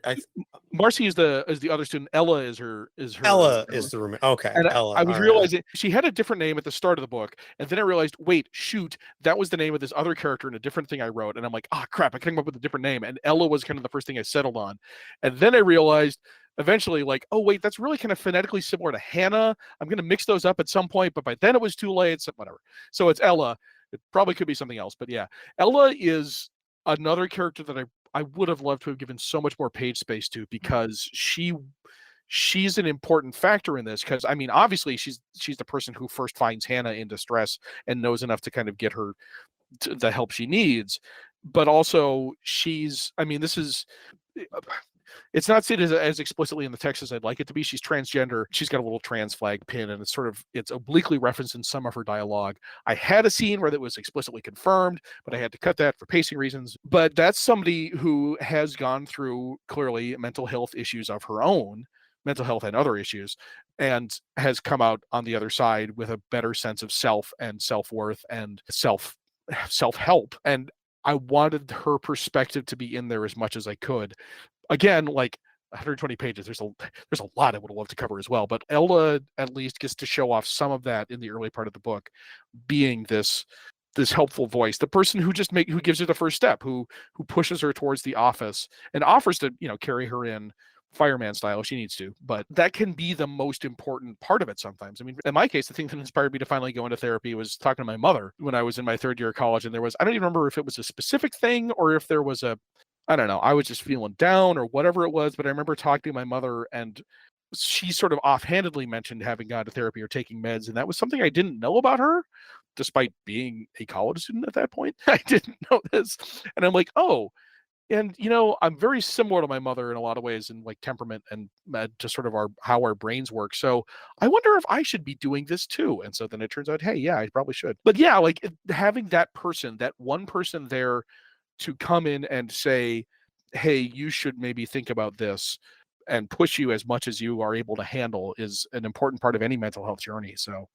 Marcy is the other student. Ella is her. Ella is the roommate. Okay, and Ella. I was realizing she had a different name at the start of the book, and then I realized, wait, shoot, that was the name of this other character in a different thing I wrote, and I'm like, crap, I came up with a different name, and Ella was kind of the first thing I settled on, and then I realized eventually, like, oh wait, that's really kind of phonetically similar to Hannah. I'm going to mix those up at some point, but by then it was too late. So whatever. So it's Ella. It probably could be something else, but yeah, Ella is another character that I would have loved to have given so much more page space to, because she's an important factor in this. Because I mean, obviously she's the person who first finds Hannah in distress and knows enough to kind of get her the help she needs, but also it's not stated as explicitly in the text as I'd like it to be. She's transgender. She's got a little trans flag pin, and it's obliquely referenced in some of her dialogue. I had a scene where that was explicitly confirmed, but I had to cut that for pacing reasons. But that's somebody who has gone through clearly mental health issues of her own, mental health and other issues, and has come out on the other side with a better sense of self and self-worth and self-help. And I wanted her perspective to be in there as much as I could. Again, like 120 pages, there's a lot I would love to cover as well, but Ella at least gets to show off some of that in the early part of the book, being this helpful voice, the person who gives her the first step, who pushes her towards the office and offers to carry her in fireman style if she needs to. But that can be the most important part of it sometimes. I mean, in my case, the thing that inspired me to finally go into therapy was talking to my mother when I was in my third year of college, and I don't even remember if it was a specific thing or if there was I don't know, I was just feeling down or whatever it was, but I remember talking to my mother, and she sort of offhandedly mentioned having gone to therapy or taking meds, and that was something I didn't know about her, despite being a college student at that point. I didn't know this. And I'm like, oh, and I'm very similar to my mother in a lot of ways, in like temperament and just sort of how our brains work. So I wonder if I should be doing this too. And so then it turns out, hey, yeah, I probably should. But yeah, like having that one person there to come in and say, hey, you should maybe think about this, and push you as much as you are able to handle, is an important part of any mental health journey. So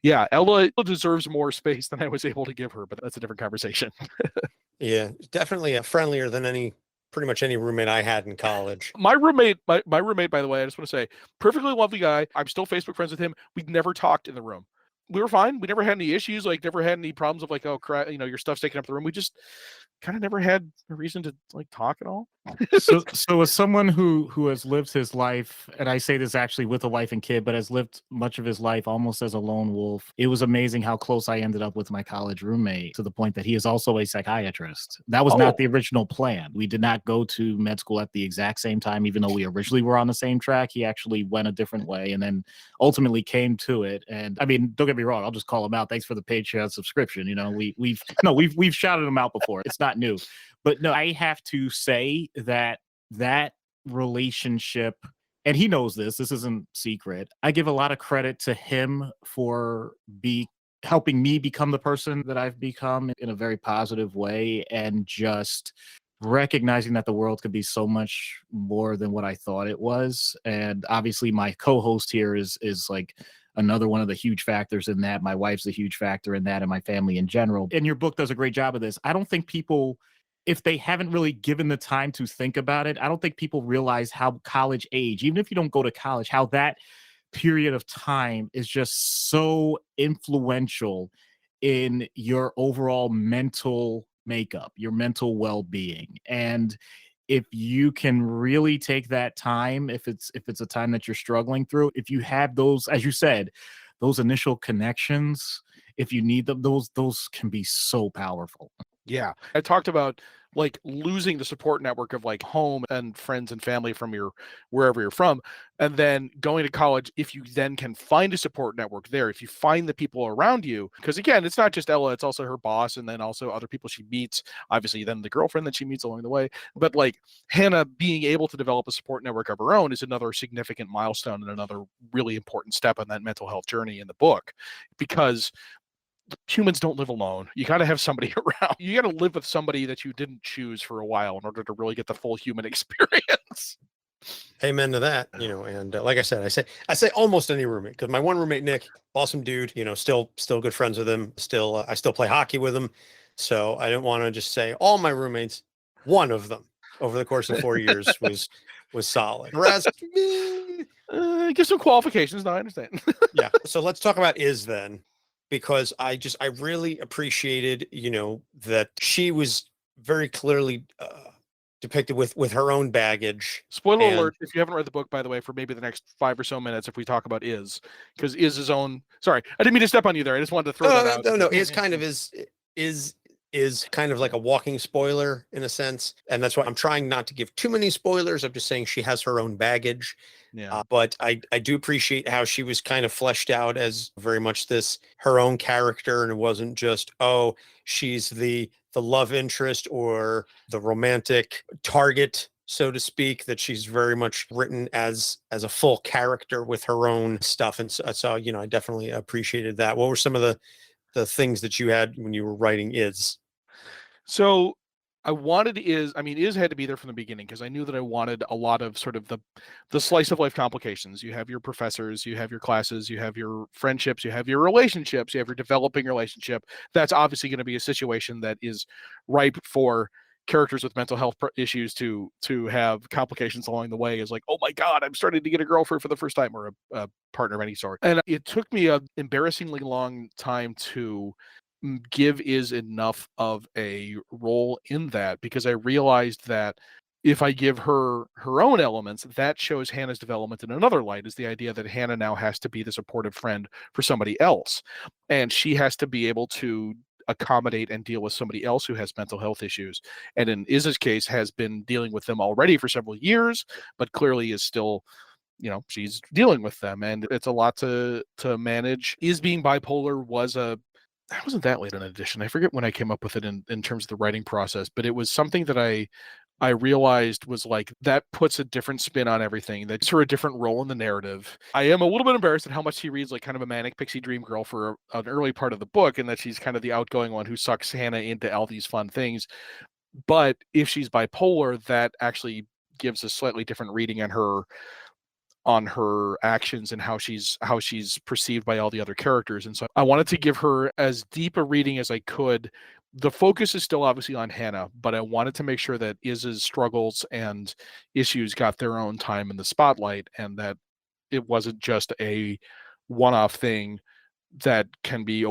yeah, Ella deserves more space than I was able to give her, but that's a different conversation. Yeah, definitely friendlier than pretty much any roommate I had in college. My roommate, by the way, I just want to say, perfectly lovely guy. I'm still Facebook friends with him. We'd never talked in the room. We were fine. We never had any issues, like never had any problems of like, oh crap, your stuff's taking up the room. We just kind of never had a reason to like talk at all. So as someone who has lived his life, and I say this actually with a wife and kid, but has lived much of his life almost as a lone wolf, it was amazing how close I ended up with my college roommate, to the point that he is also a psychiatrist. That was not the original plan. We did not go to med school at the exact same time, even though we originally were on the same track. He actually went a different way and then ultimately came to it. And I mean, don't get me wrong, I'll just call him out. Thanks for the Patreon subscription. We've shouted him out before. It's not new. But no, I have to say that relationship, and he knows this isn't secret, I give a lot of credit to him for helping me become the person that I've become in a very positive way, and just recognizing that the world could be so much more than what I thought it was. And obviously my co-host here is like another one of the huge factors in that. My wife's a huge factor in that, and my family in general. And your book does a great job of this. I don't think people, if they haven't really given the time to think about it, I don't think people realize how college age, even if you don't go to college, how that period of time is just so influential in your overall mental makeup, your mental well-being. And if you can really take that time, if it's a time that you're struggling through, if you have those, as you said, those initial connections, if you need them, those can be so powerful. Yeah. I talked about like losing the support network of like home and friends and family from your wherever you're from, and then going to college. If you then can find a support network there, if you find the people around you, because again, it's not just Ella, it's also her boss and then also other people she meets, obviously then the girlfriend that she meets along the way. But like Hannah being able to develop a support network of her own is another significant milestone and another really important step on that mental health journey in the book, because humans don't live alone. You got to have somebody around. You got to live with somebody that you didn't choose for a while in order to really get the full human experience. Amen to that. And like I said, I say almost any roommate, because my one roommate, Nick, awesome dude, still good friends with him. Still, I still play hockey with him. So I don't want to just say all my roommates. One of them over the course of 4 years was solid. The rest, give some qualifications. No, I understand. yeah. So let's talk about Iz then, because I really appreciated, that she was very clearly depicted with her own baggage. Spoiler alert, if you haven't read the book, by the way, for maybe the next 5 or so minutes, if we talk about Iz, because Iz's own, sorry, I didn't mean to step on you there. I just wanted to throw that out. No, Iz kind of is kind of like a walking spoiler in a sense. And that's why I'm trying not to give too many spoilers. I'm just saying she has her own baggage. Yeah. But I do appreciate how she was kind of fleshed out as very much her own character. And it wasn't just, oh, she's the love interest or the romantic target, so to speak, that she's very much written as a full character with her own stuff. And so I definitely appreciated that. What were some of the things that you had when you were writing Iz? So I wanted Iz had to be there from the beginning, because I knew that I wanted a lot of sort of the slice of life complications. You have your professors, you have your classes, you have your friendships, you have your relationships, you have your developing relationship. That's obviously going to be a situation that is ripe for characters with mental health issues to have complications along the way. Is like, oh my God, I'm starting to get a girlfriend for the first time, or a partner of any sort. And it took me an embarrassingly long time to give Iz enough of a role in that, because I realized that if I give her her own elements, that shows Hannah's development in another light, is the idea that Hannah now has to be the supportive friend for somebody else, and she has to be able to accommodate and deal with somebody else who has mental health issues, and in Iz's case has been dealing with them already for several years, but clearly is still, she's dealing with them, and it's a lot to manage. Iz being bipolar wasn't that late an addition. I forget when I came up with it in terms of the writing process, but it was something that I realized was like, that puts a different spin on everything. That's her a different role in the narrative. I am a little bit embarrassed at how much she reads like kind of a manic pixie dream girl for an early part of the book, and that she's kind of the outgoing one who sucks Hannah into all these fun things. But if she's bipolar, that actually gives a slightly different reading on her actions and how she's perceived by all the other characters. And so I wanted to give her as deep a reading as I could. The focus is still obviously on Hannah, but I wanted to make sure that Iz's struggles and issues got their own time in the spotlight, and that it wasn't just a one-off thing that can be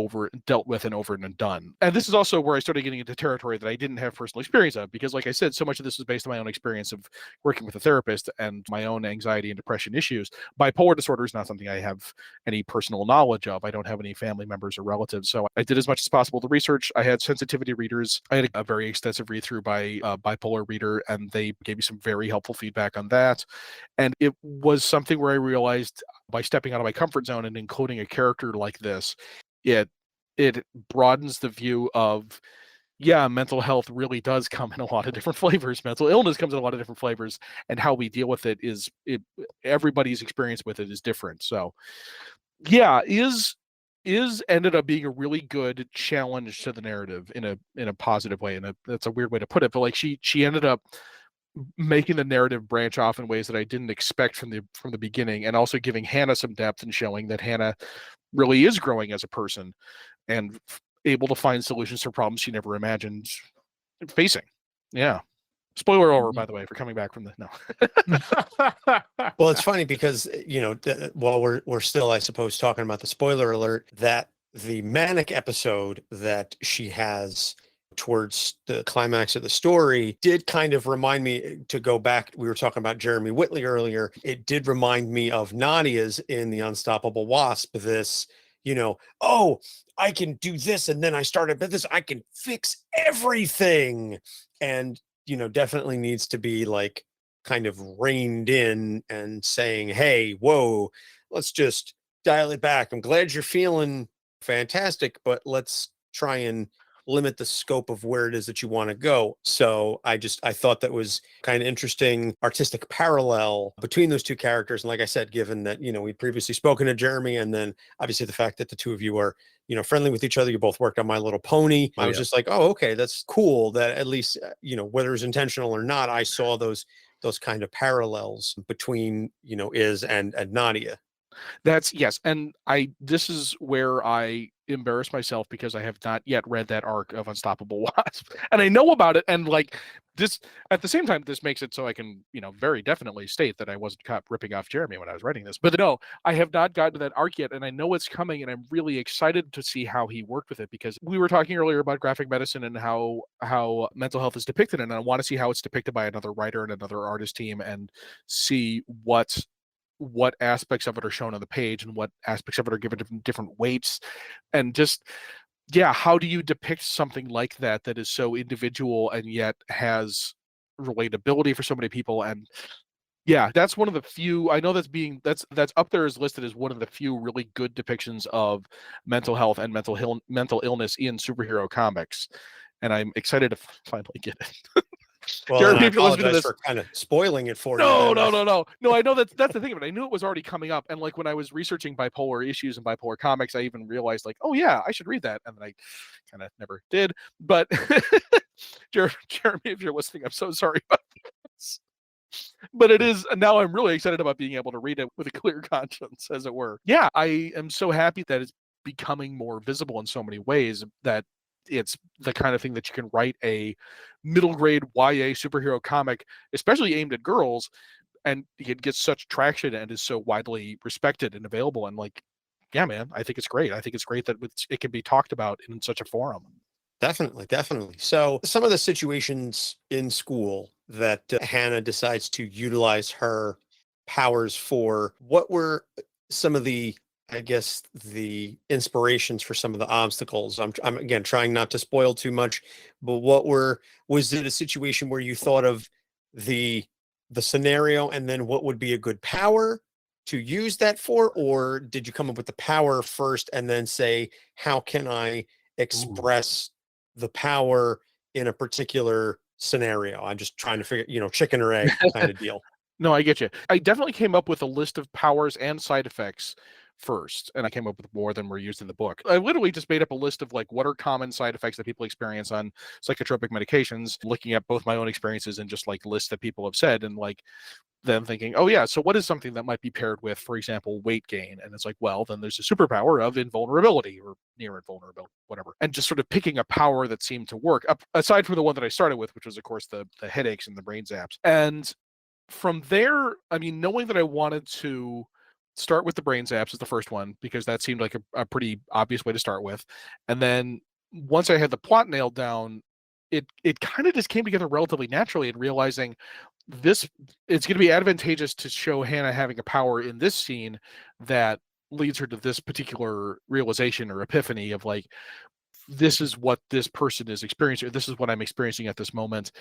dealt with and over and done. And this is also where I started getting into territory that I didn't have personal experience of, because like I said, so much of this was based on my own experience of working with a therapist and my own anxiety and depression issues. Bipolar disorder is not something I have any personal knowledge of. I don't have any family members or relatives. So I did as much as possible to research. I had sensitivity readers. I had a very extensive read through by a bipolar reader, and they gave me some very helpful feedback on that. And it was something where I realized, by stepping out of my comfort zone and including a character like this, it broadens the view of, yeah, mental health really does come in a lot of different flavors. Mental illness comes in a lot of different flavors, and how we deal with it everybody's experience with it is different. So yeah, is ended up being a really good challenge to the narrative in a positive way. And that's a weird way to put it, but like she ended up making the narrative branch off in ways that I didn't expect from the beginning, and also giving Hannah some depth and showing that Hannah really is growing as a person and able to find solutions to problems she never imagined facing. Yeah. Spoiler over, by the way, for coming back from the no. Well, it's funny because while we're still, I suppose, talking about the spoiler alert, that the manic episode that she has towards the climax of the story did kind of remind me to go back. We were talking about Jeremy Whitley earlier. It did remind me of Nadia's in the Unstoppable Wasp. This, oh, I can do this, and then I started with this, I can fix everything. And, definitely needs to be like kind of reined in and saying, hey, whoa, let's just dial it back. I'm glad you're feeling fantastic, but let's try and limit the scope of where it is that you want to go. So I thought that was kind of interesting artistic parallel between those two characters. And like I said, given that, we'd previously spoken to Jeremy, and then obviously the fact that the two of you are, friendly with each other, you both worked on My Little Pony. I was just like, oh, okay, that's cool that at least, whether it's intentional or not, I saw those kind of parallels between, Iz and Nadia. That's yes, and this is where I embarrass myself because I have not yet read that arc of Unstoppable Wasp, and I know about it, and like this at the same time, this makes it so I can very definitely state that I wasn't caught ripping off Jeremy when I was writing this. But no, I have not gotten to that arc yet, and I know it's coming, and I'm really excited to see how he worked with it, because we were talking earlier about graphic medicine and how mental health is depicted, and I want to see how it's depicted by another writer and another artist team, and see what aspects of it are shown on the page and what aspects of it are given different weights, and just how do you depict something like that is so individual and yet has relatability for so many people. And that's one of the few, I know that's up there as listed as one of the few really good depictions of mental health and mental illness in superhero comics, and I'm excited to finally get it. Well, Jeremy, I if you're listening to apologize this, for kind of spoiling it for you. No. I know that's the thing of it. I knew it was already coming up, and like when I was researching bipolar issues and bipolar comics, I even realized like, oh yeah, I should read that, and then I kind of never did. But Jeremy, if you're listening, I'm so sorry about this. But it is now. I'm really excited about being able to read it with a clear conscience, as it were. Yeah, I am so happy that it's becoming more visible in so many ways, that it's the kind of thing that you can write a middle grade YA superhero comic, especially aimed at girls, and it gets such traction and is so widely respected and available. And like, yeah, man, I think it's great. I think it's great that it can be talked about in such a forum. Definitely. So some of the situations in school that Hannah decides to utilize her powers for, what were some of the, I guess, the inspirations for some of the obstacles? I'm again trying not to spoil too much, but was it a situation where you thought of the scenario and then what would be a good power to use that for, or did you come up with the power first and then say, how can I express the power in a particular scenario? I'm just trying to figure, chicken or egg kind of deal. No, I get you. I definitely came up with a list of powers and side effects first, and I came up with more than were used in the book. I literally just made up a list of like what are common side effects that people experience on psychotropic medications, looking at both my own experiences and just like lists that people have said, and like then thinking, oh yeah, so what is something that might be paired with, for example, weight gain? And it's like, well, then there's a superpower of invulnerability or near invulnerability, whatever. And just sort of picking a power that seemed to work, aside from the one that I started with, which was of course the headaches and the brain zaps. And from there, I mean, knowing that I wanted to start with the brain zaps as the first one, because that seemed like a pretty obvious way to start with. And then once I had the plot nailed down, it kind of just came together relatively naturally, and realizing it's going to be advantageous to show Hannah having a power in this scene that leads her to this particular realization or epiphany of like, this is what this person is experiencing, or this is what I'm experiencing at this moment,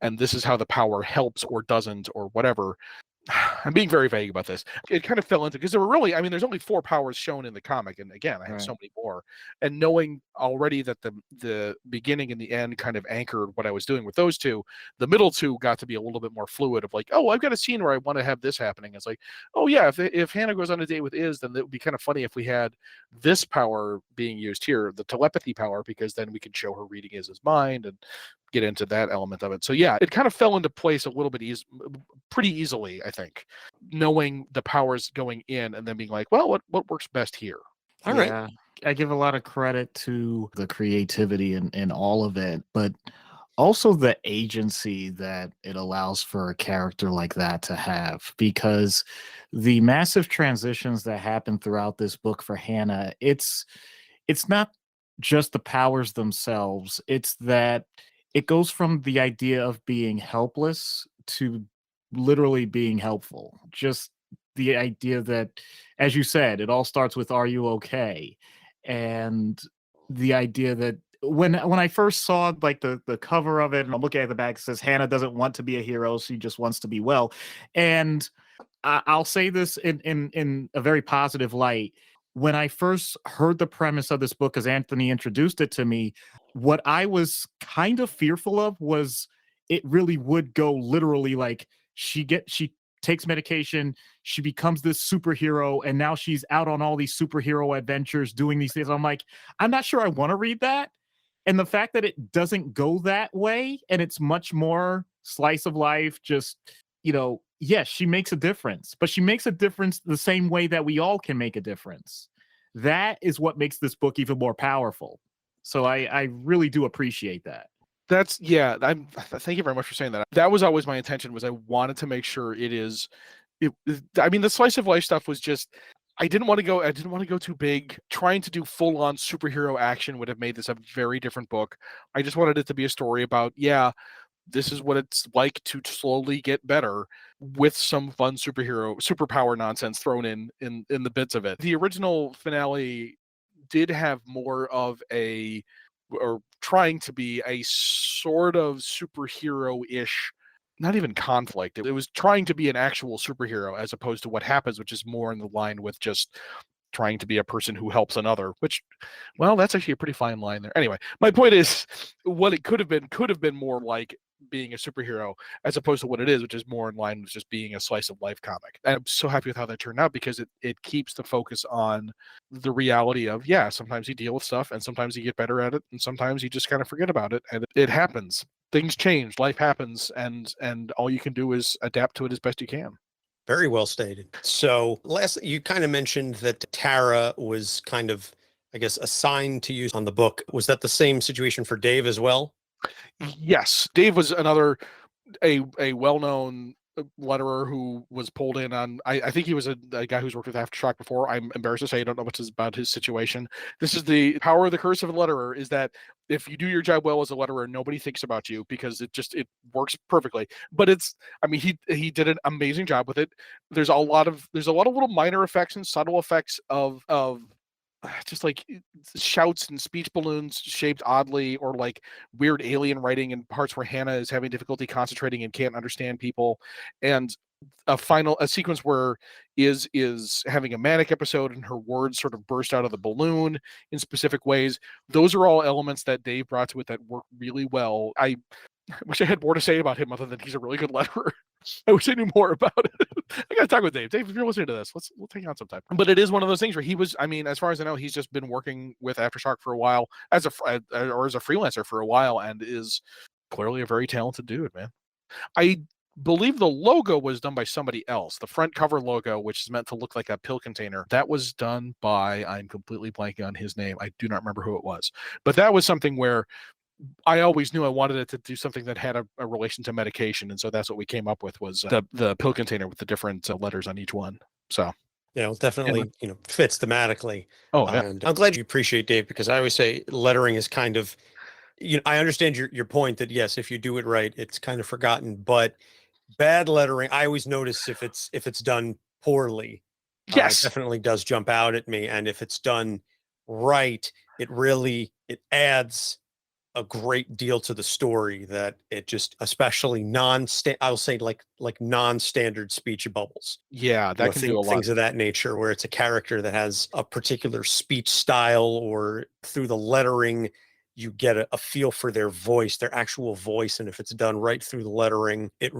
and this is how the power helps or doesn't or whatever. I'm being very vague about this. It kind of fell into, because there were really, I mean, there's only 4 powers shown in the comic, and again, I have so many more. And knowing already that the beginning and the end kind of anchored what I was doing with those 2, the middle 2 got to be a little bit more fluid of like, oh, I've got a scene where I want to have this happening. It's like, oh yeah, if Hannah goes on a date with Iz, then it would be kind of funny if we had this power being used here, the telepathy power, because then we could show her reading Iz's mind and get into that element of it. So yeah, it kind of fell into place a little bit pretty easily, I think, knowing the powers going in and then being like, well, what works best here? All right. I give a lot of credit to the creativity in all of it, but also the agency that it allows for a character like that to have, because the massive transitions that happen throughout this book for Hannah, it's not just the powers themselves, it's that it goes from the idea of being helpless to literally being helpful. Just the idea that, as you said, it all starts with "Are you okay?" And the idea that when I first saw like the cover of it, and I'm looking at the back, it says Hannah doesn't want to be a hero; she just wants to be well. And I'll say this in a very positive light. When I first heard the premise of this book, as Anthony introduced it to me, what I was kind of fearful of was it really would go literally like she takes medication, she becomes this superhero, and now she's out on all these superhero adventures doing these things. I'm like, I'm not sure I want to read that. And the fact that it doesn't go that way and it's much more slice of life, just, yes, she makes a difference, but she makes a difference the same way that we all can make a difference. That is what makes this book even more powerful. So I really do appreciate that. Thank you very much for saying that. That was always my intention, was I wanted to make sure I mean, the slice of life stuff was just, I didn't want to go too big. Trying to do full on superhero action would have made this a very different book. I just wanted it to be a story about, this is what it's like to slowly get better with some fun superpower nonsense thrown in the bits of it. The original finale did have more of or trying to be a sort of superhero-ish, not even conflict. It was trying to be an actual superhero as opposed to what happens, which is more in the line with just trying to be a person who helps another, which, well, that's actually a pretty fine line there. Anyway, my point is, what it could have been more like being a superhero as opposed to what it is, which is more in line with just being a slice of life comic. And I'm so happy with how that turned out, because it keeps the focus on the reality of, sometimes you deal with stuff and sometimes you get better at it and sometimes you just kind of forget about it, and it happens. Things change, life happens, and all you can do is adapt to it as best you can. Very well stated. So last, you kind of mentioned that Tara was kind of, I guess, assigned to you on the book. Was that the same situation for Dave as well? Yes, Dave was a well-known letterer who was pulled in on. I think he was a guy who's worked with Aftershock before. I'm embarrassed to say I don't know much about his situation. This is the power of the curse of a letterer, is that if you do your job well as a letterer, nobody thinks about you, because it works perfectly. But he did an amazing job with it. There's a lot of little minor effects and subtle effects of just like shouts and speech balloons shaped oddly, or like weird alien writing in parts where Hannah is having difficulty concentrating and can't understand people, and a sequence where is having a manic episode and her words sort of burst out of the balloon in specific ways. Those are all elements that Dave brought to it that work really well. I wish I had more to say about him other than he's a really good letterer. I wish I knew more about it. I gotta talk with Dave. Dave, if you're listening to this, we'll take on sometime. But it is one of those things where he was, as far as I know, he's just been working with Aftershock for a while as a freelancer for a while, and is clearly a very talented dude, man. I believe the logo was done by somebody else. The front cover logo, which is meant to look like a pill container, that was done by, I'm completely blanking on his name. I do not remember who it was. But that was something where I always knew I wanted it to do something that had a relation to medication, and so that's what we came up with, was the pill container with the different letters on each one. So Definitely, fits thematically. Oh, yeah. And I'm glad you appreciate Dave, because I always say lettering is kind of, I understand your point that yes, if you do it right, it's kind of forgotten, but bad lettering, I always notice if it's done poorly, it Yes. definitely does jump out at me. And if it's done right, it adds a great deal to the story, that it just, especially I'll say like non-standard speech bubbles. Yeah, that can do a lot. Things of that nature, where it's a character that has a particular speech style, or through the lettering, you get a feel for their voice, their actual voice. And if it's done right through the lettering, it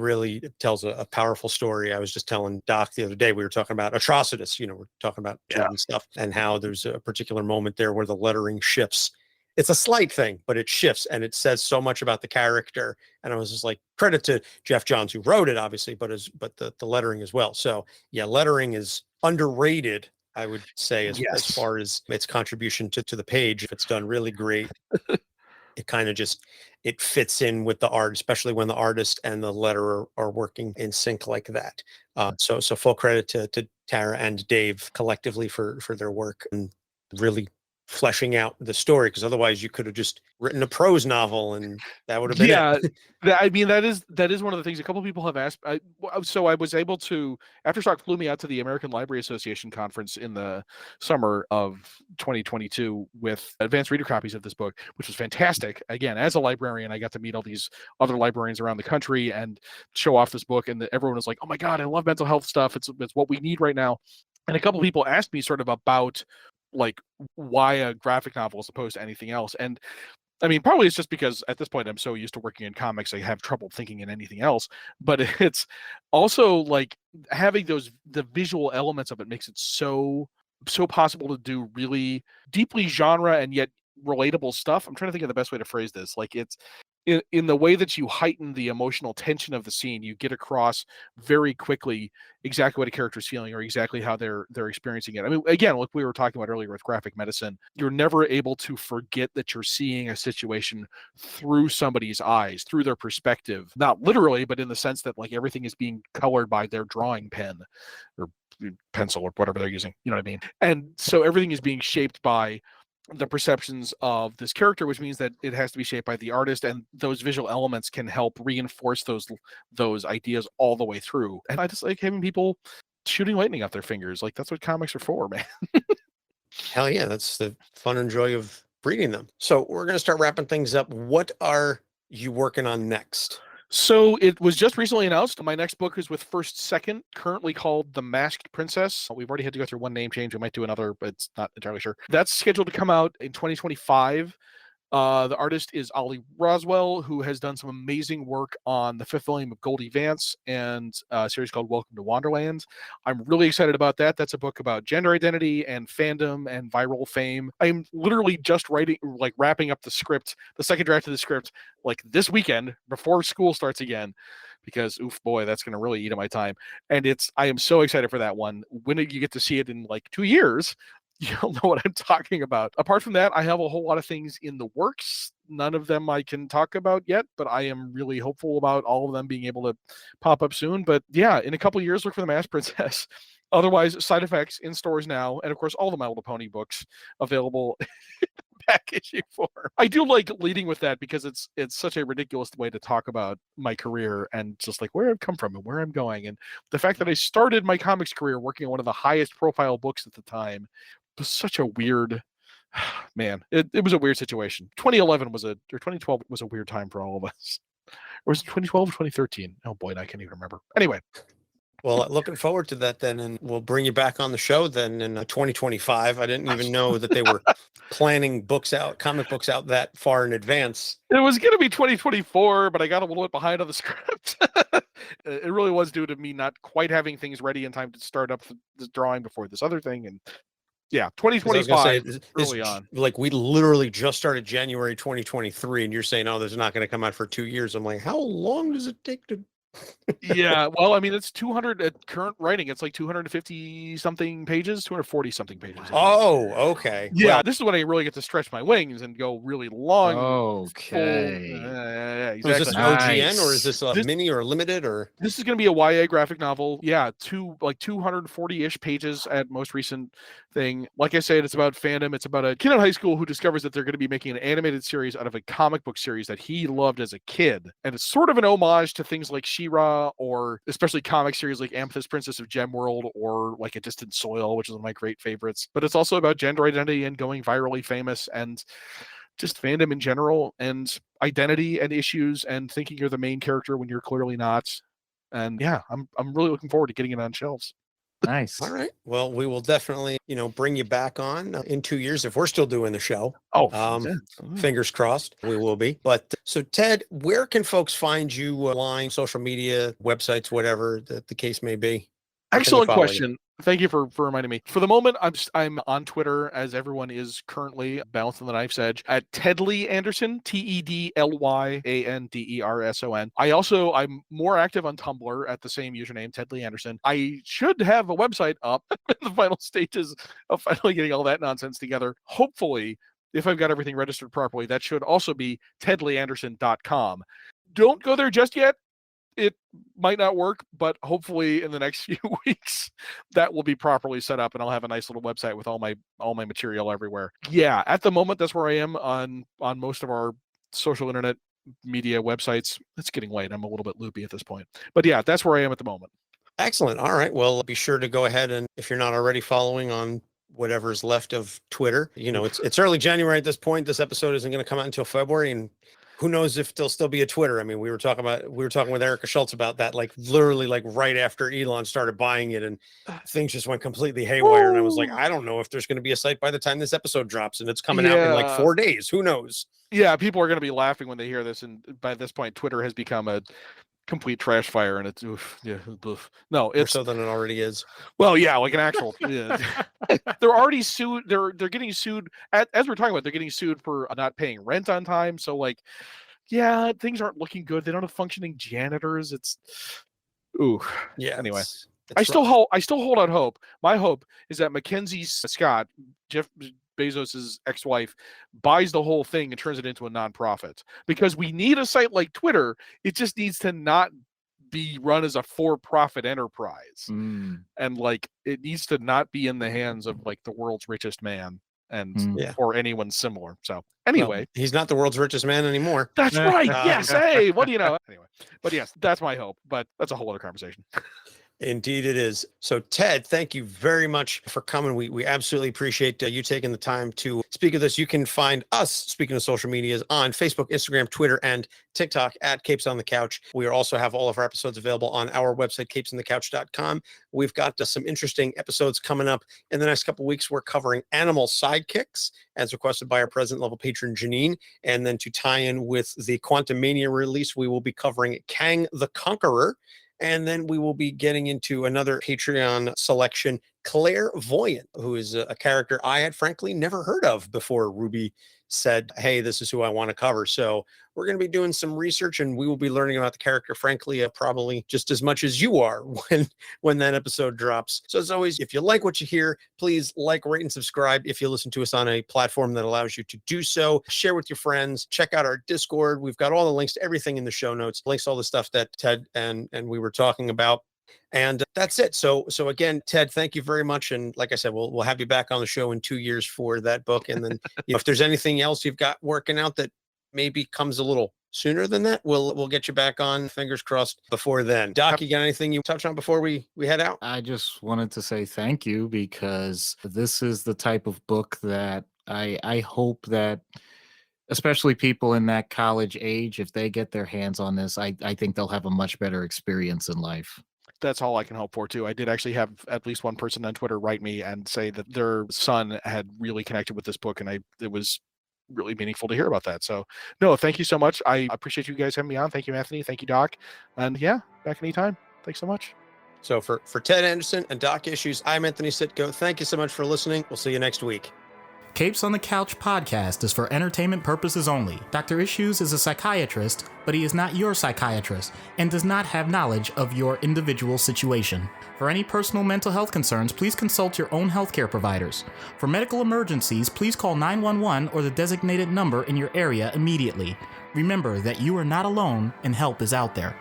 tells a powerful story. I was just telling Doc the other day, we were talking about Atrocitus, we're talking about children's stuff, and how there's a particular moment there where the lettering shifts. It's a slight thing, but it shifts, and it says so much about the character. And I was just like, credit to Jeff Johns, who wrote it, obviously, but the lettering as well. So yeah, lettering is underrated, I would say, as far as its contribution to the page. If it's done really great, it kind of just, it fits in with the art, especially when the artist and the letterer are working in sync like that. So full credit to Tara and Dave collectively for their work, and really fleshing out the story, because otherwise you could have just written a prose novel and that would have been it. I mean, that is one of the things a couple of people have asked. So I was able to, Aftershock flew me out to the American Library Association conference in the summer of 2022 with advanced reader copies of this book, which was fantastic. Again, as a librarian, I got to meet all these other librarians around the country and show off this book, and everyone was like, "Oh my God, I love mental health stuff. It's what we need right now." And a couple of people asked me sort of about like why a graphic novel as opposed to anything else. And I mean, probably it's just because at this point I'm so used to working in comics, I have trouble thinking in anything else. But it's also like having the visual elements of it makes it so possible to do really deeply genre and yet relatable stuff. I'm trying to think of the best way to phrase this. Like it's in the way that you heighten the emotional tension of the scene, you get across very quickly exactly what a character's feeling or exactly how they're experiencing it. I mean, again, like we were talking about earlier with graphic medicine, you're never able to forget that you're seeing a situation through somebody's eyes, through their perspective. Not literally, but in the sense that like everything is being colored by their drawing pen or pencil or whatever they're using. You know what I mean? And so everything is being shaped by the perceptions of this character, which means that it has to be shaped by the artist, and those visual elements can help reinforce those ideas all the way through. And I just like having people shooting lightning out their fingers. Like that's what comics are for, man. Hell yeah, that's the fun and joy of reading them. So we're going to start wrapping things up. What are you working on next? So it was just recently announced. My next book is with First Second, currently called The Masked Princess. We've already had to go through one name change. We might do another, but it's not entirely sure. That's scheduled to come out in 2025. The artist is Ollie Roswell, who has done some amazing work on the fifth volume of Goldie Vance and a series called Welcome to Wonderland. I'm really excited about that. That's a book about gender identity and fandom and viral fame. I'm literally just wrapping up the script, the second draft of the script, like this weekend before school starts again, because oof boy, that's going to really eat at my time. And I am so excited for that one. When you get to see it in like 2 years, you'll know what I'm talking about. Apart from that, I have a whole lot of things in the works. None of them I can talk about yet, but I am really hopeful about all of them being able to pop up soon. But yeah, in a couple of years, look for The Masked Princess. Otherwise, Side Effects in stores now, and of course, all the My Little Pony books available back issue 4. I do like leading with that because it's such a ridiculous way to talk about my career and just like where I've come from and where I'm going. And the fact that I started my comics career working on one of the highest profile books at the time was such a weird, man, it was a weird situation. 2012 was a weird time for all of us. Or was it 2012 or 2013? Oh boy, I can't even remember. Anyway. Well, looking forward to that then, and we'll bring you back on the show then in 2025. I didn't even know that they were planning comic books out that far in advance. It was going to be 2024, but I got a little bit behind on the script. It really was due to me not quite having things ready in time to start up the drawing before this other thing. And yeah, 2025 early on. Like we literally just started January 2023, and you're saying, "Oh, this is not going to come out for 2 years." I'm like, how long does it take to? Yeah, well, I mean, it's 200 at current writing. It's like 250 something pages, 240 something pages. Oh, okay. Yeah, well, this is when I really get to stretch my wings and go really long. Okay. Yeah, exactly. So is this OGN or is this a mini or limited or? This is going to be a YA graphic novel. Yeah, 240-ish pages at most recent thing. Like I said, it's about fandom. It's about a kid in high school who discovers that they're going to be making an animated series out of a comic book series that he loved as a kid. And it's sort of an homage to things like She-Ra, or especially comic series like Amethyst Princess of Gemworld, or like A Distant Soil, which is one of my great favorites. But it's also about gender identity and going virally famous and just fandom in general and identity and issues and thinking you're the main character when you're clearly not. And yeah, I'm really looking forward to getting it on shelves. Nice. All right. Well, we will definitely, bring you back on in 2 years if we're still doing the show. Fingers crossed we will be. But so Ted, where can folks find you online, social media, websites, whatever the case may be? Excellent question. Thank you for reminding me. For the moment, I'm on Twitter, as everyone is currently, balancing the knife's edge, at Tedley Anderson, TEDLYANDERSON. I'm more active on Tumblr at the same username, Tedley Anderson. I should have a website up in the final stages of finally getting all that nonsense together. Hopefully, if I've got everything registered properly, that should also be tedleyanderson.com. Don't go there just yet. it might not work, but hopefully in the next few weeks that will be properly set up and I'll have a nice little website with all my material everywhere. Yeah, at the moment that's where I am on most of our social internet media websites. It's getting late. I'm a little bit loopy at this point. But yeah, that's where I am at the moment. Excellent. All right. Well, be sure to go ahead, and if you're not already following on whatever's left of Twitter, it's early January at this point. This episode isn't going to come out until February, and who knows if there'll still be a Twitter. I mean, we were talking with Erica Schultz about that, like literally like right after Elon started buying it, and things just went completely haywire. And I was like, I don't know if there's going to be a site by the time this episode drops, and it's coming out in like 4 days. Who knows? Yeah, people are going to be laughing when they hear this, and by this point, Twitter has become a complete trash fire, and it's no, it's more so than it already is. Well, yeah, like an actual. Yeah. They're already sued. They're getting sued as we're talking about. They're getting sued for not paying rent on time. So like, yeah, things aren't looking good. They don't have functioning janitors. It's yeah. Anyway, It's I still hold out hope. My hope is that Mackenzie Scott, Jeff Bezos's ex-wife, buys the whole thing and turns it into a nonprofit, because we need a site like Twitter. It just needs to not be run as a for-profit enterprise, and like it needs to not be in the hands of like the world's richest man and or anyone similar. So anyway, well, he's not the world's richest man anymore. That's right. Yes. Hey, what do you know? Anyway, but yes, that's my hope. But that's a whole other conversation. Indeed it is. So Ted, thank you very much for coming. We absolutely appreciate you taking the time to speak with us. You can find us, speaking of social medias, on Facebook, Instagram, Twitter, and TikTok at Capes on the Couch. We also have all of our episodes available on our website, capesonthecouch.com. We've got some interesting episodes coming up in the next couple of weeks. We're covering animal sidekicks as requested by our president level patron, Janine. And then to tie in with the Quantum Mania release, we will be covering Kang the Conqueror. And then we will be getting into another Patreon selection, Clairvoyant, who is a character I had frankly never heard of before Ruby said, hey, this is who I want to cover. So we're going to be doing some research, and we will be learning about the character, frankly, probably just as much as you are when that episode drops. So as always, if you like what you hear, please like, rate, and subscribe. If you listen to us on a platform that allows you to do so, share with your friends, check out our Discord. We've got all the links to everything in the show notes, links to all the stuff that Ted and we were talking about. And that's it. So again, Ted, thank you very much. And like I said, we'll have you back on the show in 2 years for that book. And then if there's anything else you've got working out that maybe comes a little sooner than that, we'll get you back on. Fingers crossed before then. Doc, you got anything you touch on before we head out? I just wanted to say thank you, because this is the type of book that I hope that, especially people in that college age, if they get their hands on this, I think they'll have a much better experience in life. That's all I can hope for too. I did actually have at least one person on Twitter write me and say that their son had really connected with this book, and it was really meaningful to hear about that. So no, thank you so much. I appreciate you guys having me on. Thank you, Anthony. Thank you, Doc. And yeah, back anytime. Thanks so much. So for Ted Anderson and Doc Issues, I'm Anthony Sitko. Thank you so much for listening. We'll see you next week. Capes on the Couch podcast is for entertainment purposes only. Dr. Issues is a psychiatrist, but he is not your psychiatrist and does not have knowledge of your individual situation. For any personal mental health concerns, please consult your own healthcare providers. For medical emergencies, please call 911 or the designated number in your area immediately. Remember that you are not alone and help is out there.